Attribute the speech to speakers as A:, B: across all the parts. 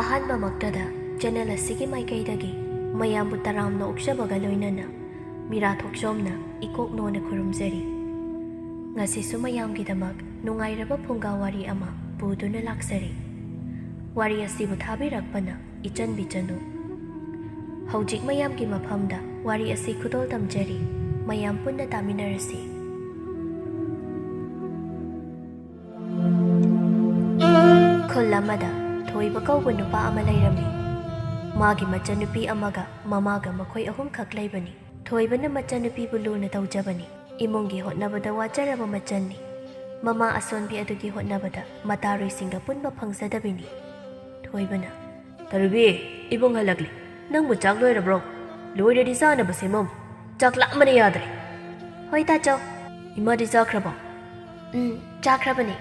A: ꯑꯍꯥꯟꯕ ꯃꯛꯇꯗ ꯆꯦꯅꯦꯜ ꯑꯁꯤꯒꯤ ꯃꯥꯏꯀꯩꯗꯒꯤ ꯃꯌꯥꯝꯕꯨ ꯇꯔꯥꯝꯅ ꯑꯣꯛꯆꯕꯒ ꯂꯣꯏꯅꯅ ꯃꯤꯔꯥ ꯊꯣꯛꯆꯣꯝꯅ ꯏꯀꯣꯛꯅꯣꯅ ꯈꯨꯔꯨꯝꯖꯔꯤ꯫ ꯉꯁꯤꯁꯨ ꯃꯌꯥꯝꯒꯤꯗꯃꯛ ꯅꯨꯡꯉꯥꯏꯔꯕ ꯐꯨꯡꯒꯥ ꯋꯥꯔꯤ ꯑꯃ ꯄꯨꯗꯨꯅ ꯂꯥꯛꯆꯔꯤ꯫ ꯋꯥꯔꯤ ꯑꯁꯤꯕꯨ ꯊꯥꯕꯤꯔꯛꯄꯅ ꯏꯆꯟꯕꯤ ꯆꯅꯨ꯫ ꯍꯧꯖꯤꯛ ꯃꯌꯥꯝꯒꯤ ꯃꯐꯝꯗ ꯋꯥꯔꯤ ꯑꯁꯤ ꯈꯨꯗꯣꯜ ꯇꯝꯖꯔꯤ꯫ ꯃꯌꯥꯝ ꯄꯨꯟꯅ ꯇꯥꯃꯤꯟꯅꯔꯁꯤ꯫ ꯈꯨꯜ ꯑꯃꯗ ꯊꯣꯏꯕ ꯀꯧꯕ ꯅꯨꯄꯥ ꯑꯃ ꯂꯩꯔꯝꯃꯤ꯫ ꯃꯥꯒꯤ ꯃꯆꯟꯅꯨꯄꯤ ꯑꯃꯒ ꯃꯃꯥꯒ ꯃꯈꯣꯏ ꯑꯍꯨꯝꯈꯛ ꯂꯩꯕꯅꯤ꯫ ꯊꯣꯏꯕꯅ ꯃꯆꯟꯅꯨꯄꯤꯕꯨ ꯂꯨꯅ ꯇꯧꯖꯕꯅꯤ꯫ ꯏꯃꯨꯡꯒꯤ ꯍꯣꯠꯅꯕꯗ ꯋꯥꯖꯔꯕ ꯃꯆꯟꯅꯤ꯫ ꯃꯃꯥ ꯑꯁꯣꯟꯕꯤ ꯑꯗꯨꯒꯤ ꯍꯣꯠꯅꯕꯗ ꯃꯇꯥꯔꯣꯏꯁꯤꯡꯒ ꯄꯨꯟꯕ ꯐꯪꯖꯗꯕꯤꯅꯤ꯫ ꯊꯣꯏꯕꯅ
B: ꯇꯔꯨꯕꯤ, ꯏꯕꯨꯡ ꯍꯜꯂꯛꯂꯤ꯫ ꯅꯪꯕꯨ ꯆꯥꯛ ꯂꯣꯏꯔꯕ꯭ꯔꯣ? ꯂꯣꯏꯔꯗꯤ ꯆꯥꯅꯕ ꯁꯦꯝꯃꯝꯃꯨ꯫ ꯆꯥꯛ ꯂꯥꯝꯕꯅ ꯌꯥꯗ꯭ꯔꯦ꯫
A: ꯍꯣꯏ ꯇꯥꯆꯧ꯫
B: ꯏꯃꯥꯗꯤ ꯆꯥꯈ꯭ꯔꯕꯣ?
A: ꯆꯥꯈ꯭ꯔꯕꯅꯤ꯫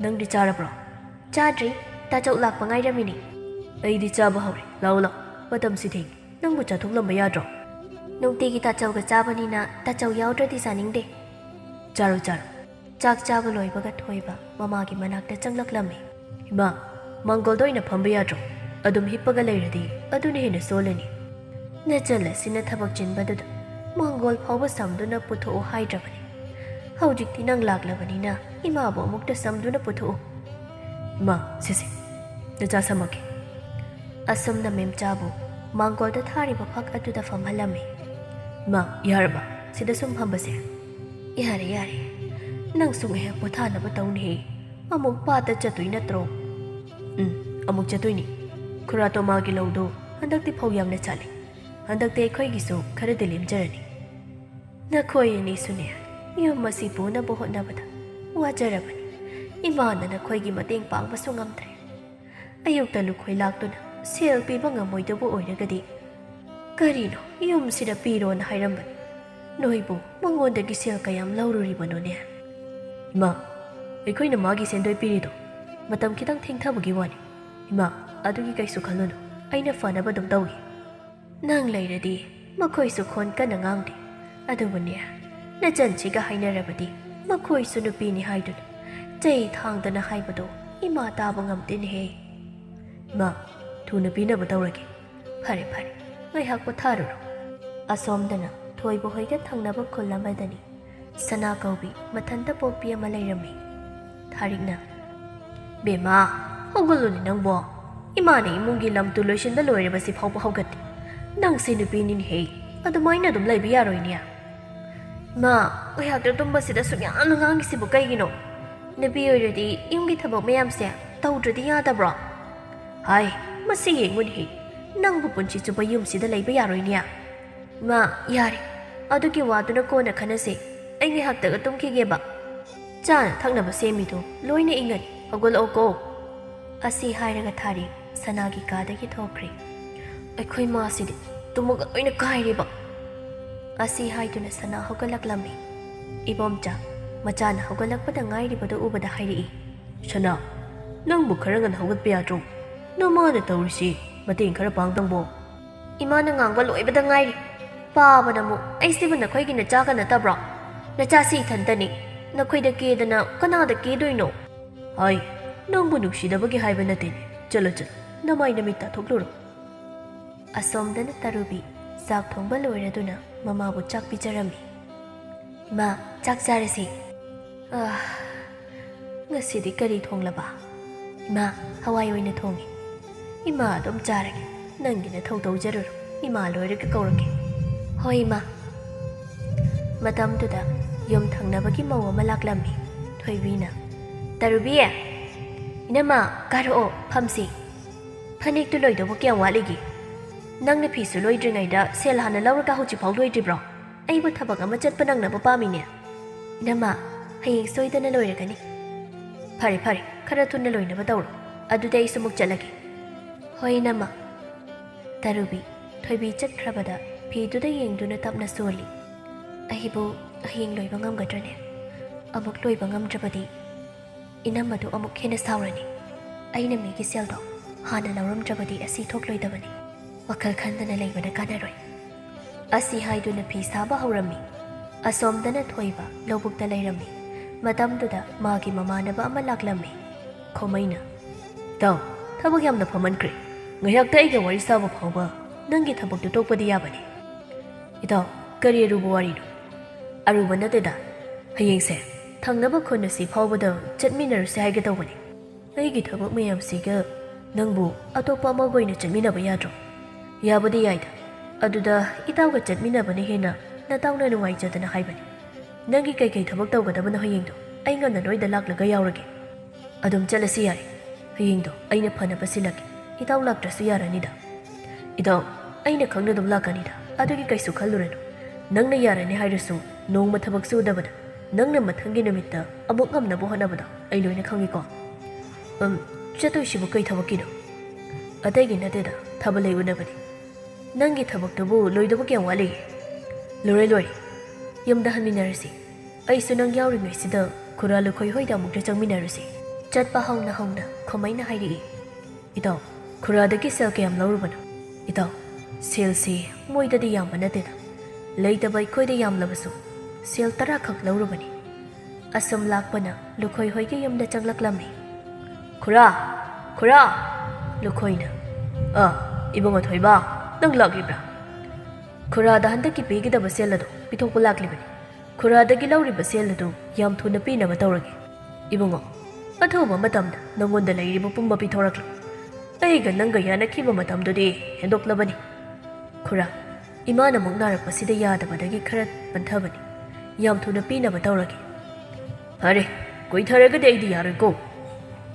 B: ꯅꯪꯗꯤ ꯆꯥꯔꯕ꯭ꯔꯣ?
A: ꯆꯥꯗ꯭ꯔꯤ, ꯇꯥꯆꯧ ꯂꯥꯛꯄ ꯉꯥꯏꯔꯝꯃꯤꯅꯤ꯫
B: ꯑꯩꯗꯤ ꯆꯥꯕ ꯍꯧꯔꯦ꯫ ꯂꯥꯛꯑꯣ ꯂꯥꯛꯑꯣ, ꯃꯇꯝꯁꯤ ꯊꯦꯡꯉꯤ꯫ ꯅꯪꯕꯨ ꯆꯥꯊꯣꯛꯂꯝꯕ ꯌꯥꯗ꯭ꯔꯣ?
A: ꯅꯨꯡꯇꯤꯒꯤ ꯇꯥꯆꯧꯒ ꯆꯥꯕꯅꯤꯅ ꯇꯥꯆꯧ ꯌꯥꯎꯗ꯭ꯔꯗꯤ ꯆꯥꯅꯤꯡꯗꯦ꯫
B: ꯆꯥꯔꯣ ꯆꯥꯔꯣ꯫
A: ꯆꯥꯛ ꯆꯥꯕ ꯂꯣꯏꯕꯒ ꯊꯣꯏꯕ ꯃꯃꯥꯒꯤ ꯃꯅꯥꯛꯇ ꯆꯪꯂꯛꯂꯝꯃꯤ꯫
B: ꯏꯃꯥ, ꯃꯥꯡꯒꯣꯜꯗ ꯑꯣꯏꯅ ꯐꯝꯕ ꯌꯥꯗ꯭ꯔꯣ? ꯑꯗꯨꯝ ꯍꯤꯞꯄꯒ ꯂꯩꯔꯗꯤ ꯑꯗꯨꯅ ꯍꯦꯟꯅ ꯁꯣꯜꯂꯅꯤ꯫
A: ꯅꯆꯜ ꯑꯁꯤꯅ ꯊꯕꯛ ꯆꯤꯟꯕꯗꯨꯗ ꯃꯥꯡꯒꯣꯜ ꯐꯥꯎꯕ ꯁꯝꯗꯨꯅ ꯄꯨꯊꯣꯛꯎ ꯍꯥꯏꯗ꯭ꯔꯕꯅꯤ꯫ ꯍꯧꯖꯤꯛꯇꯤ ꯅꯪ ꯂꯥꯛꯂꯕꯅꯤꯅ ꯏꯃꯥꯕꯨ ꯑꯃꯨꯛꯇ ꯁꯝꯗꯨꯅ ꯄꯨꯊꯣꯛꯎ꯫
B: ꯏꯃꯥ, ꯁꯤꯁꯦ ꯅꯆꯥ ꯁꯝꯃꯛꯀꯦ꯫
A: ꯑꯁꯨꯝꯅ ꯃꯦꯝꯆꯥꯕꯨ ꯃꯥꯡꯒꯣꯜꯗ ꯊꯥꯔꯤꯕ ꯐꯛ ꯑꯗꯨꯗ ꯐꯝꯍꯜꯂꯝꯃꯤ꯫
B: ꯏꯃꯥ, ꯌꯥꯔꯕ? ꯁꯤꯗ ꯁꯨꯝ ꯐꯝꯕꯁꯦ?
A: ꯌꯥꯔꯦ ꯌꯥꯔꯦ, ꯅꯪꯁꯨ ꯉꯥꯏꯍꯥꯛ ꯄꯣꯊꯥꯅꯕ ꯇꯧꯅꯦꯍꯦ꯫ ꯑꯃꯨꯛ ꯄꯥꯠꯇ ꯆꯠꯇꯣꯏ ꯅꯠꯇ꯭ꯔꯣ?
B: ꯑꯃꯨꯛ ꯆꯠꯇꯣꯏꯅꯤ꯫ ꯈꯨꯔꯥꯇꯣꯃꯥꯒꯤ ꯂꯧꯗꯣ ꯍꯟꯗꯛꯇꯤ ꯐꯧ ꯌꯥꯝꯅ ꯆꯥꯜꯂꯤ꯫ ꯍꯟꯗꯛꯇꯤ ꯑꯩꯈꯣꯏꯒꯤꯁꯨ ꯈꯔꯗꯤ ꯂꯦꯝꯖꯔꯅꯤ꯫
A: ꯅꯈꯣꯏ ꯑꯅꯤꯁꯨꯅꯦ ꯌꯨꯝ ꯑꯁꯤ ꯄꯨꯅꯕ ꯍꯣꯠꯅꯕꯗ ꯋꯥꯖꯔꯕꯅꯤ꯫ ꯏꯃꯥꯅ ꯅꯈꯣꯏꯒꯤ ꯃꯇꯦꯡ ꯄꯥꯡꯕꯁꯨ ꯉꯝꯗ꯭ꯔꯦ꯫ ꯑꯌꯨꯛꯇ ꯂꯨꯈꯣꯏ ꯂꯥꯛꯇꯨꯅ ꯁꯦꯜ ꯄꯤꯕ ꯉꯝꯃꯣꯏꯗꯕ ꯑꯣꯏꯔꯒꯗꯤ ꯀꯔꯤꯅꯣ ꯌꯨꯝꯁꯤꯗ ꯄꯤꯔꯣꯅ ꯍꯥꯏꯔꯝꯕꯅꯤ꯫ ꯅꯣꯏꯕꯨ ꯃꯉꯣꯟꯗꯒꯤ ꯁꯦꯜ ꯀꯌꯥꯝ ꯂꯧꯔꯨꯔꯤꯕꯅꯣꯅꯦ?
B: ꯏꯃꯥ, ꯑꯩꯈꯣꯏꯅ ꯃꯥꯒꯤ ꯁꯦꯟꯗꯣꯏ ꯄꯤꯔꯤꯗꯣ ꯃꯇꯝ ꯈꯤꯇꯪ ꯊꯦꯡꯊꯕꯒꯤ ꯋꯥꯅꯤ꯫ ꯏꯃꯥ, ꯑꯗꯨꯒꯤ ꯀꯩꯁꯨ ꯈꯜꯂꯨꯅꯨ꯫ ꯑꯩꯅ ꯐꯅꯕ ꯑꯗꯨꯝ ꯇꯧꯏ꯫
A: ꯅꯪ ꯂꯩꯔꯗꯤ ꯃꯈꯣꯏꯁꯨ ꯈꯣꯟ ꯀꯟꯅ ꯉꯥꯡꯗꯦ꯫ ꯑꯗꯨꯕꯨꯅꯦ, ꯅꯆꯟꯁꯤꯒ ꯍꯥꯏꯅꯔꯕꯗꯤ ꯃꯈꯣꯏꯁꯨ ꯅꯨꯄꯤꯅꯤ ꯍꯥꯏꯗꯨꯅ ꯆꯩ ꯊꯥꯡꯗꯅ ꯍꯥꯏꯕꯗꯣ ꯏꯃꯥ ꯇꯥꯕ ꯉꯝꯗꯦꯅꯦꯍꯦ꯫
B: ꯏꯃꯥ, ꯊꯨꯅ ꯄꯤꯅꯕ ꯇꯧꯔꯒꯦ꯫
A: ꯐꯔꯦ ꯐꯔꯦ, ꯉꯥꯏꯍꯥꯛ ꯄꯣꯊꯥꯔꯨꯔꯣ꯫ ꯑꯁꯣꯝꯗꯅ ꯊꯣꯏꯕ ꯍꯣꯏꯒ ꯊꯪꯅꯕ ꯈꯨꯜ ꯑꯃꯗꯅꯤ ꯁꯅꯥ ꯀꯧꯕꯤ ꯃꯊꯟꯇ ꯄꯣꯛꯄꯤ ꯑꯃ ꯂꯩꯔꯝꯃꯤ꯫ ꯊꯥꯔꯤꯛꯅ
B: ꯕꯦꯝꯃꯥ, ꯍꯧꯒꯠꯂꯨꯅꯦ ꯅꯪꯕꯣ꯫ ꯏꯃꯥꯅ ꯏꯃꯨꯡꯒꯤ ꯂꯝꯇꯨ ꯂꯣꯏꯁꯤꯟꯕ ꯂꯣꯏꯔꯕꯁꯤ ꯐꯥꯎꯕ ꯍꯧꯒꯠꯇꯦ꯫ ꯅꯪꯁꯦ ꯅꯨꯄꯤꯅꯤꯅꯦꯍꯦ, ꯑꯗꯨꯃꯥꯏꯅ ꯑꯗꯨꯝ ꯂꯩꯕ ꯌꯥꯔꯣꯏꯅꯦ꯫
A: ꯃꯥ, ꯉꯥꯏꯍꯥꯛꯇ ꯇꯨꯝꯕꯁꯤꯗ ꯁꯨꯛ ꯌꯥꯝꯅ ꯉꯥꯡꯉꯤꯁꯤꯕꯨ ꯀꯩꯒꯤꯅꯣ? ꯅꯨꯄꯤ ꯑꯣꯏꯔꯗꯤ ꯌꯨꯝꯒꯤ ꯊꯕꯛ ꯃꯌꯥꯝꯁꯦ ꯇꯧꯗ꯭ꯔꯗꯤ ꯌꯥꯗꯕ꯭ꯔꯣ?
B: ꯍꯥꯏ, ꯃꯁꯤ ꯌꯦꯡꯉꯨꯅꯦꯍꯦ, ꯅꯪꯕꯨ ꯄꯨꯟꯁꯤ ꯆꯨꯞꯄ ꯌꯨꯝꯁꯤꯗ ꯂꯩꯕ ꯌꯥꯔꯣꯏꯅꯦ꯫
A: ꯃꯥ, ꯌꯥꯔꯦ, ꯑꯗꯨꯒꯤ ꯋꯥꯗꯨꯅ ꯀꯣꯟꯅ ꯈꯟꯅꯁꯦ꯫ ꯑꯩ ꯉꯥꯏꯍꯥꯛꯇꯒ ꯇꯨꯝꯈꯤꯒꯦꯕ꯫
B: ꯆꯥꯅ ꯊꯛꯅꯕ ꯁꯦꯝꯃꯤꯗꯣ ꯂꯣꯏꯅ ꯏꯪꯉꯅꯤ꯫ ꯍꯧꯒꯠꯂꯛꯑꯣꯀꯣ꯫
A: ꯑꯁꯤ ꯍꯥꯏꯔꯒ ꯊꯥꯔꯤꯛ ꯁꯅꯥꯒꯤ ꯀꯥꯗꯒꯤ ꯊꯣꯛꯈ꯭ꯔꯦ꯫
B: ꯑꯩꯈꯣꯏ ꯃꯥꯁꯤꯗꯤ ꯇꯨꯝꯃꯒ ꯂꯣꯏꯅ ꯀꯥꯏꯔꯦꯕ꯫
A: ꯑꯁꯤ ꯍꯥꯏꯗꯨꯅ ꯁꯅꯥ ꯍꯧꯒꯠꯂꯛꯂꯝꯃꯤ꯫ ꯏꯕꯣꯝꯆꯥ ꯃꯆꯥꯅ ꯍꯧꯒꯠꯂꯛꯄꯗ ꯉꯥꯏꯔꯤꯕꯗꯨ ꯎꯕꯗ ꯍꯥꯏꯔꯛꯏ꯫
B: ꯁꯅꯥ, ꯅꯪꯕꯨ ꯈꯔ ꯉꯟꯅ ꯍꯧꯒꯠꯄ ꯌꯥꯗ꯭ꯔꯣ? ꯅꯃꯥꯅ ꯇꯧꯔꯤꯁꯤ ꯃꯇꯦꯡ ꯈꯔ ꯄꯥꯡꯗꯪꯕꯣ꯫
A: ꯏꯃꯥꯅ ꯉꯥꯡꯕ ꯂꯣꯏꯕꯗ ꯉꯥꯏꯔꯤ꯫ ꯄꯥꯕꯅ ꯑꯃꯨꯛ ꯑꯩꯁꯤꯕꯨ ꯅꯈꯣꯏꯒꯤ ꯅꯆꯥꯒ ꯅꯠꯇꯕ꯭ꯔꯣ? ꯅꯆꯥꯁꯤ ꯏꯊꯟꯇꯅꯤ꯫ ꯅꯈꯣꯏꯗ ꯀꯦꯗꯅ ꯀꯅꯥꯗ ꯀꯦꯗꯣꯏꯅꯣ?
B: ꯍꯥꯏ, ꯅꯪꯕꯨ ꯅꯨꯡꯁꯤꯗꯕꯒꯤ ꯍꯥꯏꯕ ꯅꯠꯇꯦꯅꯦ꯫ ꯆꯠꯂꯣ ꯆꯠꯂꯣ, ꯅꯃꯥꯏ ꯅꯃꯤꯠ ꯇꯥꯊꯣꯛꯂꯨꯔꯣ꯫
A: ꯑꯁꯣꯝꯗꯅ ꯇꯔꯨꯕꯤ ꯆꯥꯛ ꯊꯣꯡꯕ ꯂꯣꯏꯔꯗꯨꯅ ꯃꯃꯥꯕꯨ ꯆꯥꯛ ꯄꯤꯖꯔꯝꯃꯤ꯫ ꯃꯥ, ꯆꯥꯛ ꯆꯥꯔꯁꯤ꯫ ꯉꯁꯤꯗꯤ ꯀꯔꯤ ꯊꯣꯡꯂꯕ? ꯏꯃꯥ, ꯍꯋꯥꯏ ꯑꯣꯏꯅ ꯊꯣꯡꯉꯤ꯫ ꯏꯃꯥ ꯑꯗꯨꯝ ꯆꯥꯔꯒꯦ꯫ ꯅꯪꯒꯤ ꯅꯊꯧ ꯇꯧꯖꯔꯨꯔꯣ꯫ ꯏꯃꯥ ꯂꯣꯏꯔꯒ ꯀꯧꯔꯛꯀꯦ꯫ ꯍꯣꯏ ꯏꯃꯥ꯫ ꯃꯇꯝꯗꯨꯗ ꯌꯨꯝ ꯊꯪꯅꯕꯒꯤ ꯃꯧ ꯑꯃ ꯂꯥꯛꯂꯝꯃꯤ꯫ ꯊꯣꯏꯕꯤꯅ ꯇꯔꯨꯕꯤ, ꯏꯅꯝꯃ ꯀꯥꯔꯛꯑꯣ, ꯐꯝꯁꯤ꯫ ꯐꯅꯦꯛꯇꯨ ꯂꯣꯏꯗꯧꯕ ꯀꯌꯥꯝ ꯋꯥꯠꯂꯤꯒꯦ? ꯅꯪꯅ ꯐꯤꯁꯨ ꯂꯣꯏꯗ꯭ꯔꯤꯉꯩꯗ ꯁꯦꯜ ꯍꯥꯟꯅ ꯂꯧꯔꯒ ꯍꯧꯖꯤꯛꯐꯥꯎ ꯂꯣꯏꯗ꯭ꯔꯤꯕ꯭ꯔꯣ? ꯑꯩꯕꯨ ꯊꯕꯛ ꯑꯃ ꯆꯠꯄ ꯅꯪꯅꯕ ꯄꯥꯝꯃꯤꯅꯦ꯫ ꯏꯅꯝꯃ, ꯍꯌꯦꯡ ꯁꯣꯏꯗꯅ ꯂꯣꯏꯔꯒꯅꯤ꯫ ꯐꯔꯦ ꯐꯔꯦ, ꯈꯔ ꯊꯨꯅ ꯂꯣꯏꯅꯕ ꯇꯧꯔꯣ꯫ ꯑꯗꯨꯗꯤ ꯑꯩꯁꯨ ꯑꯃꯨꯛ ꯆꯠꯂꯒꯦ꯫ ꯍꯣꯏ ꯏꯅꯝꯃ꯫ ꯇꯔꯨꯕꯤ ꯊꯣꯏꯕꯤ ꯆꯠꯈ꯭ꯔꯕꯗ ꯐꯤꯗꯨꯗ ꯌꯦꯡꯗꯨꯅ ꯇꯞꯅ ꯁꯣꯜꯂꯤ꯫ ꯑꯩꯕꯨ ꯍꯌꯦꯡ ꯂꯣꯏꯕ ꯉꯝꯒꯗ꯭ꯔꯅꯦ? ꯑꯃꯨꯛ ꯂꯣꯏꯕ ꯉꯝꯗ꯭ꯔꯕꯗꯤ ꯏꯅꯝꯃꯗꯨ ꯑꯃꯨꯛ ꯍꯦꯟꯅ ꯁꯥꯎꯔꯅꯤ꯫ ꯑꯩꯅ ꯃꯤꯒꯤ ꯁꯦꯜꯗꯣ ꯍꯥꯟꯅ ꯂꯧꯔꯝꯗ꯭ꯔꯕꯗꯤ ꯑꯁꯤ ꯊꯣꯛꯂꯣꯏꯗꯕꯅꯤ꯫ ꯋꯥꯈꯜ ꯈꯟꯗꯅ ꯂꯩꯕꯅ ꯀꯥꯟꯅꯔꯣꯏ꯫ ꯑꯁꯤ ꯍꯥꯏꯗꯨꯅ ꯐꯤ ꯁꯥꯕ ꯍꯧꯔꯝꯃꯤ꯫ ꯑꯁꯣꯝꯗꯅ ꯊꯣꯏꯕ ꯂꯧꯕꯨꯛꯇ ꯂꯩꯔꯝꯃꯤ꯫ ꯃꯇꯝꯗꯨꯗ ꯃꯥꯒꯤ ꯃꯃꯥꯟꯅꯕ ꯑꯃ ꯂꯥꯛꯂꯝꯃꯤ꯫
B: ꯈꯣꯃꯩꯅ, ꯏꯇꯥꯎ, ꯊꯕꯛ ꯌꯥꯝꯅ ꯐꯃꯟꯈ꯭ꯔꯦ ꯉꯥꯏꯍꯥꯛꯇ ꯑꯩꯒ ꯋꯥꯔꯤ ꯁꯥꯕ ꯐꯥꯎꯕ ꯅꯪꯒꯤ ꯊꯕꯛꯇꯨ ꯇꯣꯛꯄꯗꯤ ꯌꯥꯕꯅꯤ ꯏꯇꯥꯎ ꯀꯔꯤ ꯑꯔꯨꯕ ꯋꯥꯔꯤꯅꯣ ꯑꯔꯨꯕ ꯅꯠꯇꯦꯗ ꯍꯌꯦꯡꯁꯦ ꯊꯪꯅꯕ ꯈꯨꯟ ꯑꯁꯤ ꯐꯥꯎꯕꯗ ꯆꯠꯃꯤꯟꯅꯔꯨꯁꯦ ꯍꯥꯏꯒꯦ ꯇꯧꯕꯅꯤ ꯑꯩꯒꯤ ꯊꯕꯛ ꯃꯌꯥꯝꯁꯤꯒ ꯅꯪꯕꯨ ꯑꯇꯣꯞꯄ ꯑꯃꯒ ꯑꯣꯏꯅ ꯆꯠꯃꯤꯟꯅꯕ ꯌꯥꯗ꯭ꯔꯣ ꯌꯥꯕꯨꯗꯤ ꯌꯥꯏꯗ ꯑꯗꯨꯗ ꯏꯇꯥꯎꯒ ꯆꯠꯃꯤꯟꯅꯕꯅ ꯍꯦꯟꯅ ꯅꯇꯥꯎꯅ ꯅꯨꯡꯉꯥꯏꯖꯗꯅ ꯍꯥꯏꯕꯅꯤ ꯅꯪꯒꯤ ꯀꯩꯀꯩ ꯊꯕꯛ ꯇꯧꯒꯗꯕꯅꯣ ꯍꯌꯦꯡꯗꯣ ꯑꯩ ꯉꯟꯅ ꯅꯣꯏꯗ ꯂꯥꯛꯂꯒ ꯌꯥꯎꯔꯒꯦ ꯑꯗꯨꯝ ꯆꯠꯂꯁꯤ ꯌꯥꯔꯦ ꯍꯌꯦꯡꯗꯣ ꯑꯩꯅ ꯐꯅꯕ ꯁꯤꯜꯂꯒꯦ ꯏꯇꯥꯎ ꯂꯥꯛꯇ꯭ꯔꯁꯨ ꯌꯥꯔꯅꯤꯗ ꯏꯇꯥꯎ ꯑꯩꯅ ꯈꯪꯅ ꯑꯗꯨꯝ ꯂꯥꯛꯀꯅꯤꯗ ꯑꯗꯨꯒꯤ ꯀꯩꯁꯨ ꯈꯜꯂꯨꯔꯅꯨ ꯅꯪꯅ ꯌꯥꯔꯅꯤ ꯍꯥꯏꯔꯁꯨ ꯅꯣꯡꯃ ꯊꯕꯛ ꯁꯨꯗꯕꯗ ꯅꯪꯅ ꯃꯊꯪꯒꯤ ꯅꯨꯃꯤꯠꯇ ꯑꯃꯨꯛ ꯉꯝꯅꯕ ꯍꯣꯠꯅꯕꯗ ꯑꯩ ꯂꯣꯏꯅ ꯈꯪꯉꯤꯀꯣ ꯆꯠꯇꯣꯏꯁꯤꯕꯨ ꯀꯩ ꯊꯕꯛꯀꯤꯅꯣ ꯑꯇꯩꯒꯤ ꯅꯠꯇꯦꯗ ꯊꯥꯕꯜ ꯂꯩ ꯎꯅꯕꯅꯤ ꯅꯪꯒꯤ ꯊꯕꯛꯇꯨꯕꯨ ꯂꯣꯏꯗꯕ ꯀꯌꯥꯝ ꯋꯥꯠꯂꯤꯒꯦ ꯂꯣꯏꯔꯦ ꯌꯨꯝꯗ ꯍꯟꯃꯤꯟꯅꯔꯁꯤ ꯑꯩꯁꯨ ꯅꯪ ꯌꯥꯎꯔꯤꯉꯩꯁꯤꯗ ꯈꯨꯔꯥ ꯂꯨꯈꯣꯏ ꯍꯣꯏꯗ ꯑꯃꯨꯛꯇ ꯆꯪꯃꯤꯟꯅꯔꯨꯁꯤ ꯆꯠꯄ ꯍꯧꯅ ꯈꯣꯃꯩꯅ ꯍꯥꯏꯔꯛꯏ ꯏꯇꯥꯎ ꯈꯨꯔꯥꯗꯒꯤ ꯁꯦꯜ ꯀꯌꯥꯝ ꯂꯧꯔꯨꯕꯅꯣ ꯏꯇꯥꯎ ꯁꯦꯜꯁꯤ ꯃꯣꯏꯗꯗꯤ ꯌꯥꯝꯕ ꯅꯠꯇꯦꯗ ꯂꯩꯇꯕ ꯑꯩꯈꯣꯏꯗ ꯌꯥꯝꯂꯕꯁꯨ ꯁꯦꯜ 10 ꯈꯛ ꯂꯧꯔꯨꯕꯅꯤ ꯑꯁꯨꯝ ꯂꯥꯛꯄꯅ ꯂꯨꯈꯣꯏ ꯍꯣꯏꯒꯤ ꯌꯨꯝꯗ ꯆꯪꯂꯛꯂꯝꯃꯤ ꯈꯨꯔꯥ ꯂꯨꯈꯣꯏꯅ ꯏꯕꯨꯡꯉꯣ ꯊꯣꯏꯕ ꯅꯪ ꯂꯥꯛꯂꯤꯕ꯭ꯔꯥ ꯈꯨꯔꯥꯗ ꯍꯟꯗꯛꯀꯤ ꯄꯤꯒꯗꯕ ꯁꯦꯜ ꯑꯗꯨ ꯄꯤꯊꯣꯛꯄ ꯂꯥꯛꯂꯤꯕꯅꯤ ꯈꯨꯔꯥꯗꯒꯤ ꯂꯧꯔꯤꯕ ꯁꯦꯜ ꯑꯗꯨ ꯌꯥꯝ ꯊꯨꯅ ꯄꯤꯅꯕ ꯇꯧꯔꯒꯦ ꯏꯕꯨꯡꯉꯣ ꯑꯊꯨꯕ ꯃꯇꯝꯗ ꯅꯪꯉꯣꯟꯗ ꯂꯩꯔꯤꯕ ꯄꯨꯝꯕ ꯄꯤꯊꯣꯔꯛꯂꯣ ꯑꯩꯒ ꯅꯪꯒ ꯌꯥꯅꯈꯤꯕ ꯃꯇꯝꯗꯨꯗꯤ ꯍꯦꯟꯗꯣꯛꯂꯕꯅꯤ ꯈꯨꯔꯥ ꯏꯃꯥꯅ ꯑꯃꯨꯛ ꯅꯥꯔꯛꯄꯁꯤꯗ ꯌꯥꯗꯕꯗꯒꯤ ꯈꯔ ꯄꯟꯊꯕꯅꯤ ꯌꯥꯝ ꯊꯨꯅ ꯄꯤꯅꯕ ꯇꯧꯔꯒꯦ ꯐꯔꯦ ꯀꯨꯏꯊꯔꯒꯗꯤ ꯑꯩꯗꯤ ꯌꯥꯔꯣꯏꯀꯣ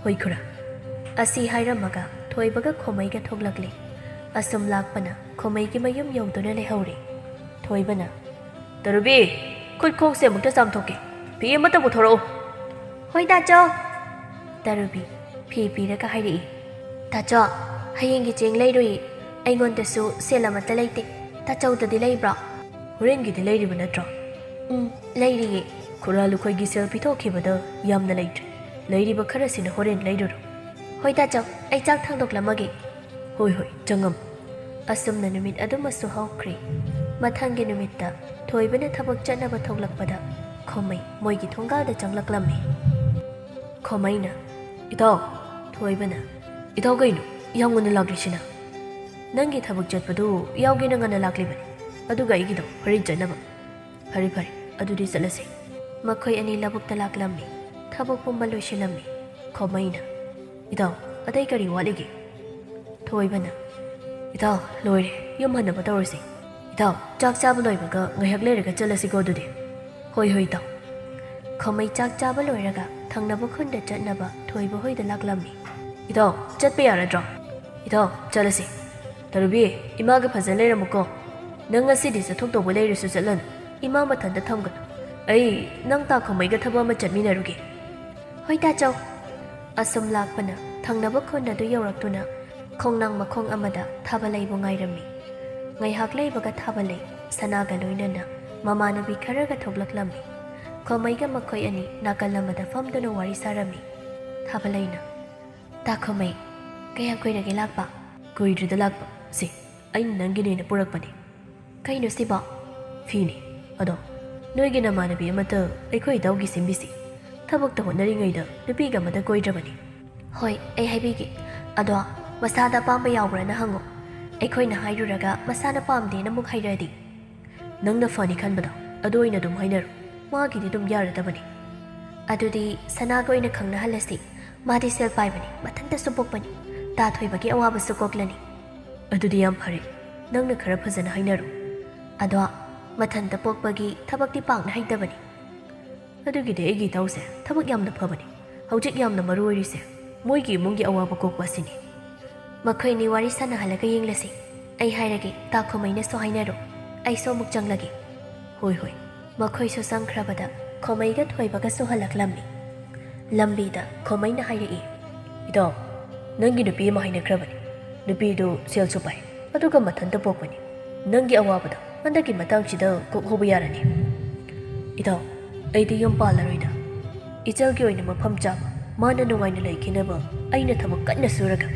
B: ꯍꯣꯏ ꯈꯨꯔꯥ ꯑꯁꯤ ꯍꯥꯏꯔꯝꯃꯒ ꯊꯣꯏꯕꯒ ꯈꯣꯃꯩꯒ ꯊꯣꯛꯂꯛꯂꯤ ꯑꯁꯨꯝ ꯂꯥꯛꯄꯅ ꯈꯣꯃꯩꯒꯤ ꯃꯌꯨꯝ ꯌꯧꯗꯨꯅ ꯂꯩꯍꯧꯔꯤ ꯊꯣꯏꯕꯅ ꯇꯔꯨꯕꯤ ꯈꯨꯠ ꯈꯣꯡꯁꯦ ꯑꯃꯨꯛꯇ ꯆꯥꯝꯊꯣꯛꯀꯦ ꯐꯤ ꯑꯃꯇ ꯄꯨꯊꯣꯔꯛꯎ ꯍꯣꯏ ꯇꯥꯆꯣ ꯇꯔꯨꯕꯤ ꯐꯤ ꯄꯤꯔꯒ ꯍꯥꯏꯔꯛꯏ ꯇꯥꯆꯣ ꯍꯌꯦꯡꯒꯤ ꯆꯦꯡ ꯂꯩꯔꯨꯏ ꯑꯩꯉꯣꯟꯗꯁꯨ ꯁꯦꯜ ꯑꯃꯠꯇ ꯂꯩꯇꯦ ꯇꯥꯆꯧꯗꯗꯤ ꯂꯩꯕ꯭ꯔꯣ ꯍꯣꯔꯦꯟꯒꯤꯗꯤ ꯂꯩꯔꯤꯕ ꯅꯠꯇ꯭ꯔꯣ ꯂꯩꯔꯤꯌꯦ ꯈꯨꯔꯥ ꯂꯨꯈꯣꯏꯒꯤ ꯁꯦꯜ ꯄꯤꯊꯣꯛꯈꯤꯕꯗ ꯌꯥꯝꯅ ꯂꯩꯇ꯭ꯔꯦ ꯂꯩꯔꯤꯕ ꯈꯔꯁꯤꯅ ꯍꯣꯔꯦꯟ ꯂꯩꯔꯨꯔꯣ ꯍꯣꯏ ꯇꯥꯆꯧ ꯑꯩ ꯆꯥꯛ ꯊꯥꯡꯗꯣꯛꯂꯝꯃꯒꯦ ꯍꯣꯏ ꯆꯪꯉꯝ ꯑꯁꯨꯝꯅ ꯅꯨꯃꯤꯠ ꯑꯗꯨꯃꯁꯨ ꯍꯧꯈ꯭ꯔꯤ ꯃꯊꯪꯒꯤ ꯅꯨꯃꯤꯠꯇ ꯊꯣꯏꯕꯅ ꯊꯕꯛ ꯆꯠꯅꯕ ꯊꯣꯛꯂꯛꯄꯗ ꯈꯣꯃꯩ ꯃꯣꯏꯒꯤ ꯊꯣꯡꯒꯥꯜꯗ ꯆꯪꯂꯛꯂꯝꯃꯤ ꯈꯣꯃꯩꯅ ꯏꯇꯥꯎ ꯊꯣꯏꯕꯅ ꯏꯇꯥꯎ ꯀꯩꯅꯣ ꯌꯥꯝ ꯉꯟꯅ ꯂꯥꯛꯂꯤꯁꯤꯅ ꯅꯪꯒꯤ ꯊꯕꯛ ꯆꯠꯄꯗꯨ ꯌꯥꯎꯒꯦꯅ ꯉꯟꯅ ꯂꯥꯛꯂꯤꯕꯅꯤ ꯑꯗꯨꯒ ꯑꯩꯒꯤꯗꯣ ꯍꯣꯔꯦꯟ ꯆꯠꯅꯕ ꯐꯔꯦ ꯑꯗꯨꯗꯤ ꯆꯠꯂꯁꯤ ꯃꯈꯣꯏ ꯑꯅꯤ ꯂꯧꯕꯨꯛꯇ ꯂꯥꯛꯂꯝꯃꯤ ꯊꯕꯛ ꯄꯨꯝꯕ ꯂꯣꯏꯁꯤꯜꯂꯝꯃꯤ ꯈꯣꯃꯩꯅ ꯏꯇꯥꯎ ꯑꯇꯩ ꯀꯔꯤ ꯋꯥꯠꯂꯤꯒꯦ ꯊꯣꯏꯕꯅ ꯏꯇꯥꯎ ꯂꯣꯏꯔꯦ ꯌꯨꯝ ꯍꯟꯅꯕ ꯇꯧꯔꯁꯤ ꯏꯇꯥꯎ ꯆꯥꯛ ꯆꯥꯕ ꯂꯣꯏꯕꯒ ꯉꯥꯏꯍꯥꯛ ꯂꯩꯔꯒ ꯆꯠꯂꯁꯤꯀꯣ ꯑꯗꯨꯗꯤ ꯍꯣꯏ ꯏꯇꯥꯎ ꯈꯣꯃꯩ ꯆꯥꯛ ꯆꯥꯕ ꯂꯣꯏꯔꯒ ꯊꯪꯅꯕ ꯈꯨꯟꯗ ꯆꯠꯅꯕ ꯊꯣꯏꯕ ꯍꯣꯏꯗ ꯂꯥꯛꯂꯝꯃꯤ ꯏꯇꯥꯎ ꯆꯠꯄ ꯌꯥꯔꯗ꯭ꯔꯣ ꯏꯇꯥꯎ ꯆꯠꯂꯁꯤ ꯇꯔꯨꯕꯤ ꯏꯃꯥꯒ ꯐꯖꯅ ꯂꯩꯔꯝꯃꯨꯀꯣ ꯅꯪ ꯉꯁꯤꯗꯤ ꯆꯠꯊꯣꯛꯇꯧꯕ ꯂꯩꯔꯁꯨ ꯆꯠꯂꯅꯨ ꯏꯃꯥ ꯃꯊꯟꯇ ꯊꯝꯒꯅꯨ ꯑꯩ ꯅꯪ ꯇꯥ ꯈꯣꯃꯩꯒ ꯊꯕꯛ ꯑꯃ ꯆꯠꯃꯤꯟꯅꯔꯨꯒꯦ ꯍꯣꯏ ꯇꯥꯆꯧ ꯑꯁꯨꯝ ꯂꯥꯛꯄꯅ ꯊꯪꯅꯕ ꯈꯨꯟ ꯑꯗꯨ ꯌꯧꯔꯛꯇꯨꯅ ꯈꯣꯡꯅꯥꯡ ꯃꯈꯣꯡ ꯑꯃꯗ ꯊꯥꯕꯜꯂꯩꯕꯨ ꯉꯥꯏꯔꯝꯃꯤ ꯉꯥꯏꯍꯥꯛ ꯂꯩꯕꯒ ꯊꯥꯕꯜꯂꯩ ꯁꯅꯥꯒ ꯂꯣꯏꯅꯅ ꯃꯃꯥꯟꯅꯕꯤ ꯈꯔꯒ ꯊꯣꯛꯂꯛꯂꯝꯃꯤ ꯈꯣꯃꯩꯒ ꯃꯈꯣꯏ ꯑꯅꯤ ꯅꯥꯀꯜ ꯑꯃꯗ ꯐꯝꯗꯨꯅ ꯋꯥꯔꯤ ꯁꯥꯔꯝꯃꯤ ꯊꯥꯕꯜꯂꯩꯅ ꯇꯥ ꯈꯣꯃꯩ ꯀꯌꯥꯝ ꯀꯨꯏꯔꯒꯦ ꯂꯥꯛꯄ ꯀꯨꯏꯗ꯭ꯔꯤꯗ ꯂꯥꯛꯄ ꯁꯤ ꯑꯩꯅ ꯅꯪꯒꯤꯅꯦꯅ ꯄꯨꯔꯛꯄꯅꯤ ꯀꯩꯅꯣ ꯁꯤꯕꯣ ꯐꯤꯅꯤ ꯑꯗꯣ ꯅꯣꯏꯒꯤ ꯅꯃꯥꯟꯅꯕꯤ ꯑꯃꯇ ꯑꯩꯈꯣꯏ ꯏꯇꯥꯎꯒꯤ ꯁꯦꯝꯕꯤꯁꯤ ꯊꯕꯛꯇ ꯍꯣꯠꯅꯔꯤꯉꯩꯗ ꯅꯨꯄꯤꯒ ꯑꯃꯇ ꯀꯣꯏꯗ꯭ꯔꯕꯅꯤ ꯍꯣꯏ ꯑꯩ ꯍꯥꯏꯕꯤꯒꯦ ꯑꯗꯣ ꯃꯁꯥꯗ ꯑꯄꯥꯝꯕ ꯌꯥꯎꯕ꯭ꯔꯥꯅ ꯍꯪꯉꯣ ꯑꯩꯈꯣꯏꯅ ꯍꯥꯏꯔꯨꯔꯒ ꯃꯁꯥꯅ ꯄꯥꯝꯗꯦꯅ ꯑꯃꯨꯛ ꯍꯥꯏꯔꯛꯑꯗꯤ ꯅꯪꯅ ꯐꯅꯤ ꯈꯟꯕꯗꯣ ꯑꯗꯨ ꯑꯣꯏꯅ ꯑꯗꯨꯝ ꯍꯥꯏꯅꯔꯣ ꯃꯥꯒꯤꯗꯤ ꯑꯗꯨꯝ ꯌꯥꯔꯗꯕꯅꯤ ꯑꯗꯨꯗꯤ ꯁꯅꯥꯒ ꯑꯣꯏꯅ ꯈꯪꯅꯍꯜꯂꯁꯤ ꯃꯥꯗꯤ ꯁꯦꯜ ꯄꯥꯏꯕꯅꯤ ꯃꯊꯟꯇꯁꯨ ꯄꯣꯛꯄꯅꯤ ꯇꯥ ꯊꯣꯏꯕꯒꯤ ꯑꯋꯥꯕꯁꯨ ꯀꯣꯛꯂꯅꯤ ꯑꯗꯨꯗꯤ ꯌꯥꯝ ꯐꯔꯦ ꯅꯪꯅ ꯈꯔ ꯐꯖꯅ ꯍꯥꯏꯅꯔꯣ ꯑꯗꯣ ꯃꯊꯟꯇ ꯄꯣꯛꯄꯒꯤ ꯊꯕꯛꯇꯤ ꯄꯥꯛꯅ ꯍꯩꯇꯕꯅꯤ ꯑꯗꯨꯒꯤꯗꯤ ꯑꯩꯒꯤ ꯏꯇꯥꯎꯁꯦ ꯊꯕꯛ ꯌꯥꯝꯅ ꯐꯕꯅꯤ ꯍꯧꯖꯤꯛ ꯌꯥꯝꯅ ꯃꯔꯨ ꯑꯣꯏꯔꯤꯁꯦ ꯃꯣꯏꯒꯤ ꯏꯃꯨꯡꯒꯤ ꯑꯋꯥꯕ ꯀꯣꯛꯄ ꯑꯁꯤꯅꯤ ꯃꯈꯣꯏꯅꯤ ꯋꯥꯔꯤ ꯁꯥꯟꯅꯍꯜꯂꯒ ꯌꯦꯡꯂꯁꯤ ꯑꯩ ꯍꯥꯏꯔꯒꯦ ꯇꯥ ꯈꯣꯃꯩꯅꯁꯨ ꯍꯥꯏꯅꯔꯣ ꯑꯩꯁꯨ ꯑꯃꯨꯛ ꯆꯪꯂꯒꯦ ꯍꯣꯏ ꯃꯈꯣꯏꯁꯨ ꯆꯪꯈ꯭ꯔꯕꯗ ꯈꯣꯃꯩꯒ ꯊꯣꯏꯕꯒꯁꯨ ꯍꯜꯂꯛꯂꯝꯃꯤ ꯂꯝꯕꯤꯗ ꯈꯣꯃꯩꯅ ꯍꯥꯏꯔꯛꯏ ꯏꯇꯥꯎ ꯅꯪꯒꯤ ꯅꯨꯄꯤ ꯑꯃ ꯍꯥꯏꯅꯈ꯭ꯔꯕꯅꯤ ꯅꯨꯄꯤꯗꯨ ꯁꯦꯜꯁꯨ ꯄꯥꯏ ꯑꯗꯨꯒ ꯃꯊꯟꯇ ꯄꯣꯛꯄꯅꯤ ꯅꯪꯒꯤ ꯑꯋꯥꯕꯗꯣ ꯍꯟꯗꯛꯀꯤ ꯃꯇꯥꯡꯁꯤꯗ ꯀꯣꯛꯍꯧꯕ ꯌꯥꯔꯅꯤ ꯏꯇꯥꯎ ꯑꯩꯗꯤ ꯌꯨꯝ ꯄꯥꯜꯂꯔꯣꯏꯗ ꯏꯆꯜꯒꯤ ꯑꯣꯏꯅ ꯃꯐꯝ ꯆꯥꯕ ꯃꯥꯅ ꯅꯨꯡꯉꯥꯏꯅ ꯂꯩꯈꯤꯅꯕ ꯑꯩꯅ ꯊꯕꯛ ꯀꯟꯅ ꯁꯨꯔꯒ